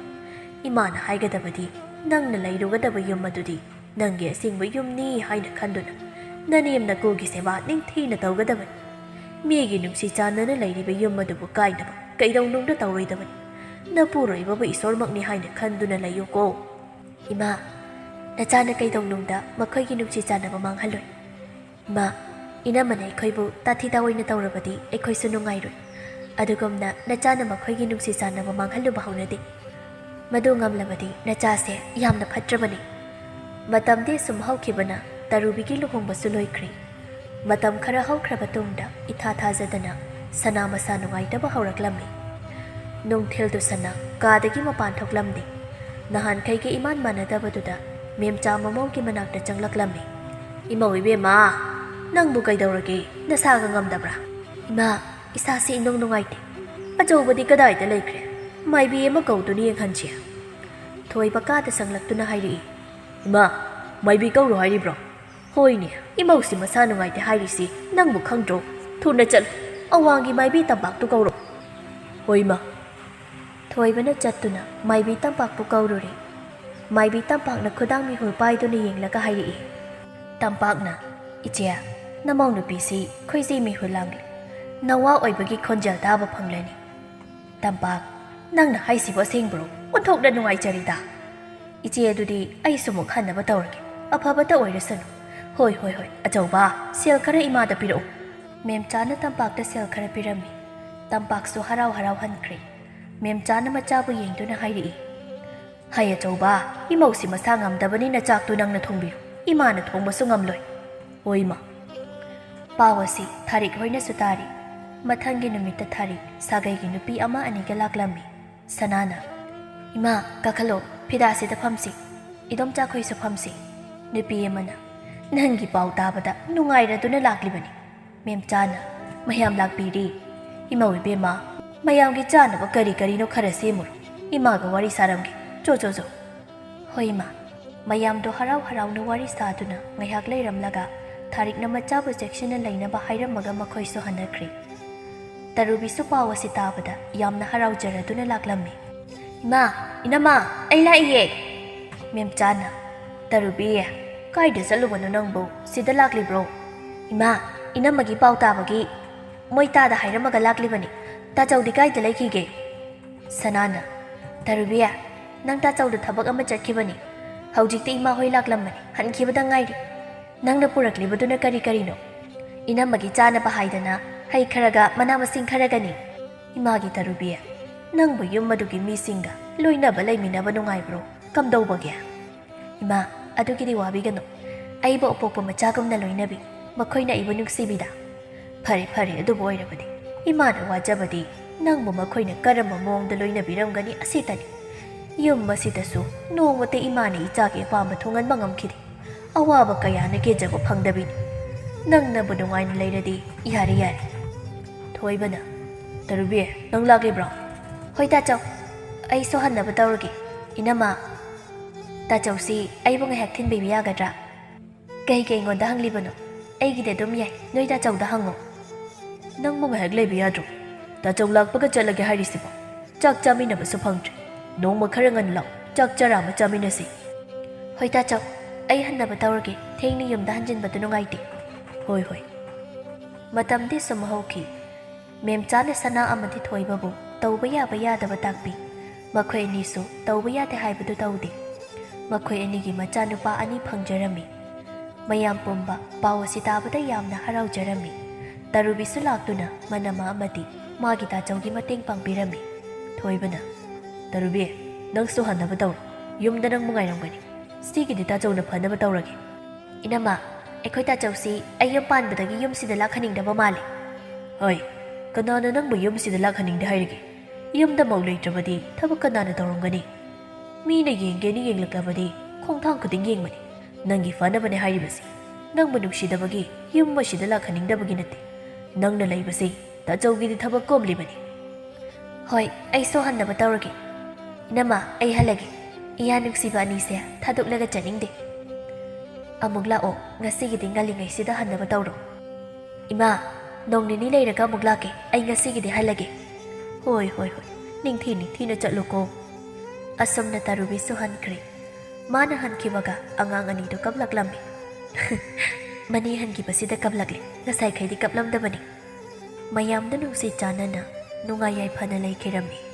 A: ꯏꯃꯥꯅ ꯍꯥꯏꯒꯗꯕꯗꯤ ꯅꯪꯅ ꯂꯩꯔꯨꯒꯗꯕ ꯌꯨꯝ ꯑꯗꯨꯗꯤ ꯅꯪꯒꯤ ꯑꯁꯦꯡꯕ ꯌꯨꯝꯅꯤ ꯍꯥꯏꯅ ꯈꯟꯗꯨꯅ ꯅꯅꯦꯝ ꯅꯀꯨꯒꯤ ꯁꯦꯕꯥ ꯅꯤꯡꯊꯤꯅ ꯇꯧꯒꯗꯕꯅꯤ ꯃꯤꯒꯤ ꯅꯨꯡꯁꯤ ꯆꯥꯟꯅꯅ ꯂꯩꯔꯤꯕ ꯌꯨꯝ ꯑꯗꯨꯕꯨ ꯀꯥꯏꯅꯕ ꯀꯩꯗꯧꯅꯨꯡꯗ ꯇꯧꯔꯣꯏꯗꯕꯅꯤ ꯅꯄꯨꯔꯣꯏꯕꯕꯨ ꯏꯁꯣꯔꯃꯛꯅꯤ ꯍꯥꯏꯅ ꯈꯟꯗꯨꯅ ꯂꯩꯌꯨꯀꯣ ꯏꯃꯥ ꯅꯆꯥꯅ ꯀꯩꯗꯧꯅꯨꯡꯗ ꯃꯈꯣꯏꯒꯤ ꯅꯨꯡꯁꯤ ꯆꯥꯟꯅꯕ ꯃꯥꯡꯍꯜꯂꯣꯏ ꯏꯃꯥ ꯏꯅꯝꯃꯅ ꯑꯩꯈꯣꯏꯕꯨ ꯇꯥꯊꯤ ꯇꯥꯑꯣꯏꯅ ꯇꯧꯔꯕꯗꯤ ꯑꯩꯈꯣꯏꯁꯨ ꯅꯨꯡꯉꯥꯏꯔꯣꯏ ꯑꯗꯨꯒꯨꯝꯅ ꯅꯆꯥꯅ ꯃꯈꯣꯏꯒꯤ ꯅꯨꯡꯁꯤ ꯆꯥꯟꯅꯕ ꯃꯥꯡꯍꯜꯂꯨꯕ ꯍꯧꯅꯗꯦ ꯃꯗꯨ ꯉꯝꯂꯕꯗꯤ ꯅꯆꯥꯁꯦ ꯌꯥꯝꯅ ꯐꯠꯇ꯭ꯔꯕꯅꯤ ꯃꯇꯝꯗꯤ ꯑꯁꯨꯝ ꯍꯧꯈꯤꯕꯅ ꯇꯔꯨꯕꯤꯒꯤ ꯂꯨꯍꯣꯡꯕꯁꯨ ꯂꯣꯏꯈ꯭ꯔꯤ ꯃꯇꯝ ꯈꯔ ꯍꯧꯈ꯭ꯔꯕ ꯇꯨꯡꯗ ꯏꯊꯥ ꯊꯥꯖꯗꯅ ꯁꯅꯥ ꯃꯁꯥ ꯅꯨꯡꯉꯥꯏꯇꯕ ꯍꯧꯔꯛꯂꯝꯃꯤ ꯅꯨꯡꯊꯤꯜꯗꯨ ꯁꯅꯥ ꯀꯥꯗꯒꯤ ꯃꯄꯥꯟ ꯊꯣꯛꯂꯝꯗꯦ ꯅꯍꯥꯟꯈꯩꯒꯤ ꯏꯃꯥꯟ ꯃꯥꯟꯅꯗꯕꯗꯨꯗ ꯃꯦꯝꯆꯥ ꯃꯃꯧꯒꯤ ꯃꯅꯥꯛꯇ ꯆꯪꯂꯛꯂꯝꯃꯤ ꯏꯃꯧ ꯏꯕꯦꯝꯃ ꯅꯪꯕꯨ ꯀꯩꯗꯧꯔꯒꯦ ꯅꯁꯥꯒ ꯉꯝꯗꯕ꯭ꯔꯥ ꯏꯃꯥ ꯏꯁꯥꯁꯤ ꯏꯅꯨꯡ ꯅꯨꯡꯉꯥꯏꯇꯦ ꯑꯆꯧꯕꯗꯤ ꯀꯗꯥꯏꯗ ꯂꯩꯈ꯭ꯔꯦ ꯃꯥꯏꯕꯤ ꯑꯃ ꯀꯧꯗꯨꯅ ꯌꯦꯡꯍꯟꯁꯤ ꯊꯣꯏꯕ ꯀꯥꯗ ꯆꯪꯂꯛꯇꯨꯅ ꯍꯥꯏꯔꯛꯏ
B: ꯏꯃꯥ ꯃꯥꯏꯕꯤ ꯀꯧꯔꯣ ꯍꯥꯏꯔꯤꯕ꯭ꯔꯣ
A: ꯍꯣꯏꯅꯦ ꯏꯃꯧꯁꯤ ꯃꯁꯥ ꯅꯨꯡꯉꯥꯏꯇꯦ ꯍꯥꯏꯔꯤꯁꯤ ꯅꯪꯕꯨ ꯈꯪꯗ꯭ꯔꯣ ꯊꯨꯅ ꯆꯠꯂꯨ ꯑꯋꯥꯡꯒꯤ ꯃꯥꯏꯕꯤ ꯇꯝꯄꯥꯛꯇꯨ ꯀꯧꯔꯣ
B: ꯍꯣꯏ ꯏꯃꯥ
A: ꯊꯣꯏꯕꯅ ꯆꯠꯇꯨꯅ ꯃꯥꯏꯕꯤ ꯇꯝꯄꯥꯛꯄꯨ ꯀꯧꯔꯨꯔꯦ ꯃꯥꯏꯕꯤ ꯇꯝꯄꯥꯛꯅ ꯈꯨꯗꯥꯡ ꯃꯤꯍꯨꯜ ꯄꯥꯏꯗꯨꯅ ꯌꯦꯡꯂꯒ ꯍꯥꯏꯔꯛꯏ ꯇꯝꯄꯥꯛꯅ ꯏꯆꯦ ꯅꯃꯧ ꯅꯨꯄꯤꯁꯤ ꯈꯣꯏꯖꯤ ꯃꯤꯍꯨꯜ ꯂꯥꯡꯂꯤ ꯅꯋꯥ ꯑꯣꯏꯕꯒꯤ ꯈꯣꯟꯖꯦꯜ ꯇꯥꯕ ꯐꯪꯂꯅꯤ ꯇꯝꯄꯥꯛ ꯅꯪꯅ ꯍꯥꯏꯁꯤꯕꯨ ꯑꯁꯦꯡꯕ꯭ꯔꯣ ꯑꯣꯟꯊꯣꯛꯅ ꯅꯨꯡꯉꯥꯏꯖꯔꯤꯗ ꯏꯆꯦ ꯑꯗꯨꯗꯤ ꯑꯩꯁꯨ ꯑꯃꯨꯛ ꯍꯟꯅꯕ ꯇꯧꯔꯒꯦ ꯑꯐꯕꯇ ꯑꯣꯏꯔꯁꯅꯨ ꯍꯣꯏ ꯍꯣꯏ ꯍꯣꯏ ꯑꯆꯧꯕ ꯁꯦꯜ ꯈꯔ ꯏꯃꯥꯗ ꯄꯤꯔꯛꯎ ꯃꯦꯝꯆꯥꯅ ꯇꯝꯄꯥꯛꯇ ꯁꯦꯜ ꯈꯔ ꯄꯤꯔꯝꯃꯤ ꯇꯝꯄꯥꯛꯁꯨ ꯍꯔꯥꯎ ꯍꯔꯥꯎ ꯍꯟꯈ꯭ꯔꯦ ꯃꯦꯝꯆꯥꯅ ꯃꯆꯥꯕꯨ ꯌꯦꯡꯗꯨꯅ ꯍꯥꯏꯔꯛꯏ ꯍꯩ ꯑꯆꯧꯕ ꯏꯃꯧꯁꯤ ꯃꯁꯥ ꯉꯝꯗꯕꯅꯤꯅ ꯆꯥꯛꯇꯨ ꯅꯪꯅ ꯊꯣꯡꯕꯤꯌꯨ ꯏꯃꯥꯅ ꯊꯣꯡꯕꯁꯨ ꯉꯝꯂꯣꯏ
B: ꯍꯣꯏ ꯏꯃꯥ
A: ꯄꯥꯎ ꯑꯁꯤ ꯊꯥꯔꯤꯛ ꯍꯣꯏꯅꯁꯨ ꯇꯥꯔꯤ ꯃꯊꯪꯒꯤ ꯅꯨꯃꯤꯠꯇ ꯊꯥꯔꯤꯛ ꯁꯥꯒꯩꯒꯤ ꯅꯨꯄꯤ ꯑꯃ ꯑꯅꯤꯒ ꯂꯥꯛꯂꯝꯃꯤ ꯁꯅꯥꯅ ꯏꯃꯥ ꯀꯥꯈꯠꯂꯣ ꯐꯤꯗꯥꯁꯤꯗ ꯐꯝꯁꯤ ꯏꯗꯣꯝꯆꯥꯈꯣꯏꯁꯨ ꯐꯝꯁꯤ ꯅꯨꯄꯤ ꯑꯃꯅ ꯅꯪꯒꯤ ꯄꯥꯎ ꯇꯥꯕꯗ ꯅꯨꯡꯉꯥꯏꯔꯗꯨꯅ ꯂꯥꯛꯂꯤꯕꯅꯤ ꯃꯦꯝꯆꯥꯅ ꯃꯌꯥꯝ ꯂꯥꯛꯄꯤꯔꯤ ꯏꯃꯧ ꯏꯕꯦꯝꯃ ꯃꯌꯥꯝꯒꯤ ꯆꯥꯅꯕ ꯀꯔꯤ ꯀꯔꯤꯅꯣ ꯈꯔ ꯁꯦꯝꯃꯨꯔꯣ ꯏꯃꯥꯒ ꯋꯥꯔꯤ ꯁꯥꯔꯝꯒꯦ ꯆꯣ ꯍꯣꯏ ꯏꯃꯥ ꯃꯌꯥꯝꯗꯣ ꯍꯔꯥꯎ ꯍꯔꯥꯎꯅ ꯋꯥꯔꯤ ꯁꯥꯗꯨꯅ ꯉꯥꯏꯍꯥꯛ ꯂꯩꯔꯝꯂꯒ ꯊꯥꯔꯤꯛꯅ ꯃꯆꯥꯕꯨ ꯆꯦꯛꯁꯤꯟꯅ ꯂꯩꯅꯕ ꯍꯥꯏꯔꯝꯃꯒ ꯃꯈꯣꯏꯁꯨ ꯍꯟꯅꯈ꯭ꯔꯦ ꯇꯔꯨꯕꯤꯁꯨ ꯄꯥꯎ ꯑꯁꯤ ꯇꯥꯕꯗ ꯌꯥꯝꯅ ꯍꯔꯥꯎꯖꯔꯗꯨꯅ ꯂꯥꯛꯂꯝꯃꯤ ꯏꯃꯥ ꯏꯅꯝꯃ ꯑꯩ ꯂꯥꯛꯏꯌꯦ ꯃꯦꯝꯆꯥꯅ ꯇꯔꯨꯕꯤ ꯀꯥꯏꯗ ꯆꯠꯂꯨꯕꯅꯣ ꯅꯪꯕꯨ ꯁꯤꯗ ꯂꯥꯛꯂꯤꯕ꯭ꯔꯣ ꯏꯃꯥ ꯏꯅꯝꯃꯒꯤ ꯄꯥꯎ ꯇꯥꯕꯒꯤ ꯃꯣꯏꯇꯥꯗ ꯍꯥꯏꯔꯝꯃꯒ ꯂꯥꯛꯂꯤꯕꯅꯤ ꯇꯥꯆꯧꯗꯤ ꯀꯥꯏꯗ ꯂꯩꯈꯤꯒꯦ ꯁꯅꯥꯅ ꯇꯔꯨꯕꯤ ꯅꯪ ꯇꯥꯆꯧꯗ ꯊꯕꯛ ꯑꯃ ꯆꯠꯈꯤꯕꯅꯤ ꯍꯧꯖꯤꯛꯇꯤ ꯏꯃꯥ ꯍꯣꯏ ꯂꯥꯛꯂꯝꯕꯅꯤ ꯍꯟꯈꯤꯕꯗ ꯉꯥꯏꯔꯤ ꯅꯪꯅ ꯄꯨꯔꯛꯂꯤꯕꯗꯨꯅ ꯀꯔꯤ ꯀꯔꯤꯅೋ ꯏꯅꯝꯃꯒꯤ ꯆꯥꯅꯕ ꯍꯥꯏꯗꯅ ꯍꯩ ꯈꯔꯒ ꯃꯅꯥ ꯃꯁꯤꯡ ꯈꯔꯒꯅꯤ ꯏꯃꯥꯒꯤ ꯇꯔꯨꯕꯤ ꯅꯪꯕꯨ ꯌꯨꯝ ꯑꯗꯨꯒꯤ ꯃꯤꯁꯤꯡꯒ ꯂꯣꯏꯅꯕ ꯂꯩꯃꯤꯟꯅꯕ ꯅꯨꯡꯉꯥꯏꯕ꯭ꯔꯣ ꯀꯝꯗꯧꯕꯒꯦ ꯏꯃꯥ ꯑꯗꯨꯒꯤꯗꯤ ꯋꯥꯕꯤꯒꯅꯨ ꯑꯩꯕꯨ ꯑꯄꯣꯛꯄ ꯃꯆꯥꯒꯨꯝꯅ ꯂꯣꯏꯅꯕꯤ ꯃꯈꯣꯏꯅ ꯑꯩꯕꯨ ꯅꯨꯡꯁꯤꯕꯤꯗ ꯐꯔꯦ ꯑꯗꯨꯕꯨ ꯑꯣꯏꯔꯕꯗꯤ ꯏꯃꯥꯅ ꯋꯥꯖꯕꯗꯤ ꯅꯪꯕꯨ ꯃꯈꯣꯏꯅ ꯀꯔꯝꯕ ꯃꯑꯣꯡꯗ ꯂꯣꯏꯅꯕꯤꯔꯝꯒꯅꯤ ꯑꯁꯤꯇꯅꯤ ꯌꯨꯝ ꯑꯁꯤꯗꯁꯨ ꯅꯣꯡꯃꯇ ꯏꯃꯥꯅ ꯏꯆꯥꯒꯤ ꯑꯄꯥꯝꯕ ꯊꯨꯡꯍꯟꯕ ꯉꯝꯈꯤꯗꯦ ꯑꯋꯥꯕ ꯀꯌꯥꯅ ꯀꯦꯖꯕ ꯐꯪꯗꯕꯤꯅꯤ ꯅꯪꯅꯕꯨ ꯅꯨꯡꯉꯥꯏꯅ ꯂꯩꯔꯗꯤ ꯌꯥꯔꯦ ꯊꯣꯏꯕꯅ ꯇꯔꯨꯕꯤ ꯅꯪ ꯂꯥꯛꯂꯤꯕ꯭ꯔꯣ ꯍꯣꯏ ꯇꯥꯆꯧ ꯑꯩꯁꯨ ꯍꯟꯅꯕ ꯇꯧꯔꯒꯦ ꯏꯅꯝꯃ ꯇꯥꯆꯧꯁꯤ ꯑꯩꯕꯨ ꯉꯥꯏꯍꯥꯛ ꯊꯤꯟꯕꯤꯕ ꯌꯥꯒꯗ꯭ꯔꯥ ꯀꯩꯒꯤ ꯑꯩꯉꯣꯟꯗ ꯍꯪꯂꯤꯕꯅꯣ ꯑꯩꯒꯤꯗꯤ ꯑꯗꯨꯝ ꯌꯥꯏ ꯅꯣꯏ ꯇꯥꯆꯧꯗ ꯍꯪꯉꯣ
B: ꯅꯪꯕꯨ ꯉꯥꯏꯍꯥꯛ ꯂꯩꯕ ꯌꯥꯗ꯭ꯔꯣ ꯇꯥꯆꯧ ꯂꯥꯛꯄꯒ ꯆꯠꯂꯒꯦ ꯍꯥꯏꯔꯤꯁꯤꯕꯣ ꯆꯥꯛ ꯆꯥꯃꯤꯟꯅꯕꯁꯨ ꯐꯪꯗ꯭ꯔꯤ ꯅꯣꯡꯃ ꯈꯔ ꯉꯟꯅ ꯂꯥꯛꯎ ꯆꯥꯛ ꯆꯔꯥ ꯑꯃ ꯆꯥꯃꯤꯟꯅꯁꯤ
A: ꯍꯣꯏ ꯇꯥꯆꯧ ꯑꯩ ꯍꯟꯅꯕ ꯇꯧꯔꯒꯦ ꯊꯦꯡꯅ ꯌꯨꯝꯗ ꯍꯟꯖꯤꯟꯕꯗꯨ ꯅꯨꯡꯉꯥꯏꯇꯦ
B: ꯍꯣꯏ
A: ꯃꯇꯝꯗꯤ ꯁꯨꯝ ꯍꯧꯈꯤ ꯃꯦꯝꯆꯥꯅ ꯁꯅꯥ ꯑꯃꯗꯤ ꯊꯣꯏꯕꯕꯨ ꯇꯧꯕ ꯌꯥꯕ ꯌꯥꯗꯕ ꯇꯥꯛꯄꯤ ꯃꯈꯣꯏ ꯑꯅꯤꯁꯨ ꯇꯧꯕ ꯌꯥꯗꯦ ꯍꯥꯏꯕꯗꯨ ꯇꯧꯗꯦ ꯃꯈꯣꯏ ꯑꯅꯤꯒꯤ ꯃꯆꯥꯅꯨꯄꯥ ꯑꯅꯤ ꯐꯪꯖꯔꯝꯃꯤ ꯃꯌꯥꯝ ꯄꯨꯝꯕ ꯄꯥꯎ ꯑꯁꯤ ꯇꯥꯕꯗ ꯌꯥꯝꯅ ꯍꯔꯥꯎꯖꯔꯝꯃꯤ ꯇꯔꯨꯕꯤꯁꯨ ꯂꯥꯛꯇꯨꯅ ꯃꯅꯝꯃ ꯑꯃꯗꯤ ꯃꯥꯒꯤ ꯇꯥꯆꯧꯒꯤ ꯃꯇꯦꯡ ꯄꯥꯡꯕꯤꯔꯝꯃꯤ
B: ꯊꯣꯏꯕꯅ ꯇꯔꯨꯕꯤ ꯅꯪꯁꯨ ꯍꯟꯅꯕ ꯇꯧꯔꯣ ꯌꯨꯝꯗ ꯅꯪꯕꯨ ꯉꯥꯏꯔꯝꯒꯅꯤ ꯁꯤꯒꯤꯗꯤ ꯇꯥꯆꯧꯅ ꯐꯅꯕ ꯇꯧꯔꯒꯦ
A: ꯏꯅꯝꯃ ꯑꯩꯈꯣꯏ ꯇꯥꯆꯧꯁꯤ ꯑꯩ ꯌꯨꯝ ꯄꯥꯟꯕꯗꯒꯤ ꯌꯨꯝꯁꯤꯗ ꯂꯥꯛꯍꯟꯅꯤꯡꯗꯕ ꯃꯥꯜꯂꯤ
B: ꯍꯣꯏ ꯀꯅꯥꯅ ꯅꯪꯕꯨ ꯌꯨꯝꯁꯤꯗ ꯂꯥꯛꯍꯟꯅꯤꯡꯗꯦ ꯍꯥꯏꯔꯒꯦ ꯌꯨꯝꯗ ꯃꯧ ꯂꯩꯇ꯭ꯔꯕꯗꯤ ꯊꯕꯛ ꯀꯅꯥꯅ ꯇꯧꯔꯝꯒꯅꯤ ꯃꯤꯅ ꯌꯦꯡꯒꯦꯅ ꯌꯦꯡꯂꯛꯂꯕꯗꯤ ꯈꯣꯡꯊꯥꯡ ꯈꯨꯗꯤꯡ ꯌꯦꯡꯕꯅꯤ ꯅꯪꯒꯤ ꯐꯅꯕꯅꯦ ꯍꯥꯏꯔꯤꯕꯁꯤ ꯅꯪꯕꯨ ꯅꯨꯡꯁꯤꯗꯕꯒꯤ ꯌꯨꯝ ꯑꯁꯤꯗ ꯂꯥꯛꯍꯟꯅꯤꯡꯗꯕꯒꯤ ꯅꯠꯇꯦ ꯅꯪꯅ ꯂꯩꯕꯁꯤ ꯇꯥꯆꯧꯒꯤꯗꯤ ꯊꯕꯛ ꯀꯣꯝꯂꯤꯕꯅꯤ꯫
A: ꯍꯣꯏ ꯑꯩ ꯁꯣꯍꯟꯅꯕ ꯇꯧꯔꯒꯦ꯫ ꯏꯅꯝꯃ ꯑꯩ ꯍꯜꯂꯒꯦ꯫ ꯏꯌꯥ ꯅꯨꯡꯁꯤꯕ ꯑꯅꯤꯁꯦ ꯊꯥꯗꯣꯛꯂꯒ ꯆꯠꯅꯤꯡꯗꯦ꯫ ꯑꯃꯨꯛ ꯂꯥꯛꯑꯣ, ꯉꯁꯤꯒꯤꯗꯤ ꯉꯜꯂꯤꯉꯩꯁꯤꯗ ꯍꯟꯅꯕ ꯇꯧꯔꯣ꯫ ꯏꯃꯥ, ꯅꯣꯡ ꯅꯤꯅꯤ ꯂꯩꯔꯒ ꯑꯃꯨꯛ ꯂꯥꯛꯀꯦ, ꯑꯩ ꯉꯁꯤꯒꯤꯗꯤ ꯍꯜꯂꯒꯦ꯫
B: ꯍꯣꯏ ꯍꯣꯏ ꯍꯣꯏ, ꯅꯤꯡꯊꯤꯅ ꯆꯠꯂꯨꯀꯣ꯫
A: ꯑꯁꯨꯝꯅ ꯇꯥꯔꯨꯕꯤꯁꯨ ꯍꯟꯈ꯭ꯔꯦ꯫ ꯃꯥꯅ ꯍꯟꯈꯤꯕꯒ ꯑꯉꯥꯡ ꯑꯅꯤꯗꯨ ꯀꯞꯂꯛꯂꯝꯃꯤ꯫ ꯃꯅꯦ ꯍꯟꯈꯤꯕꯁꯤꯗ ꯀꯞꯂꯛꯂꯦ, ꯉꯁꯥꯏꯈꯩꯗꯤ ꯀꯞꯂꯝꯗꯕꯅꯤ꯫ ꯃꯌꯥꯝꯗ ꯅꯨꯡꯁꯤ ꯆꯥꯟꯅꯅ ꯅꯨꯡꯉꯥꯏ ꯌꯥꯏꯐꯅ ꯂꯩꯈꯤꯔꯝꯃꯤ꯫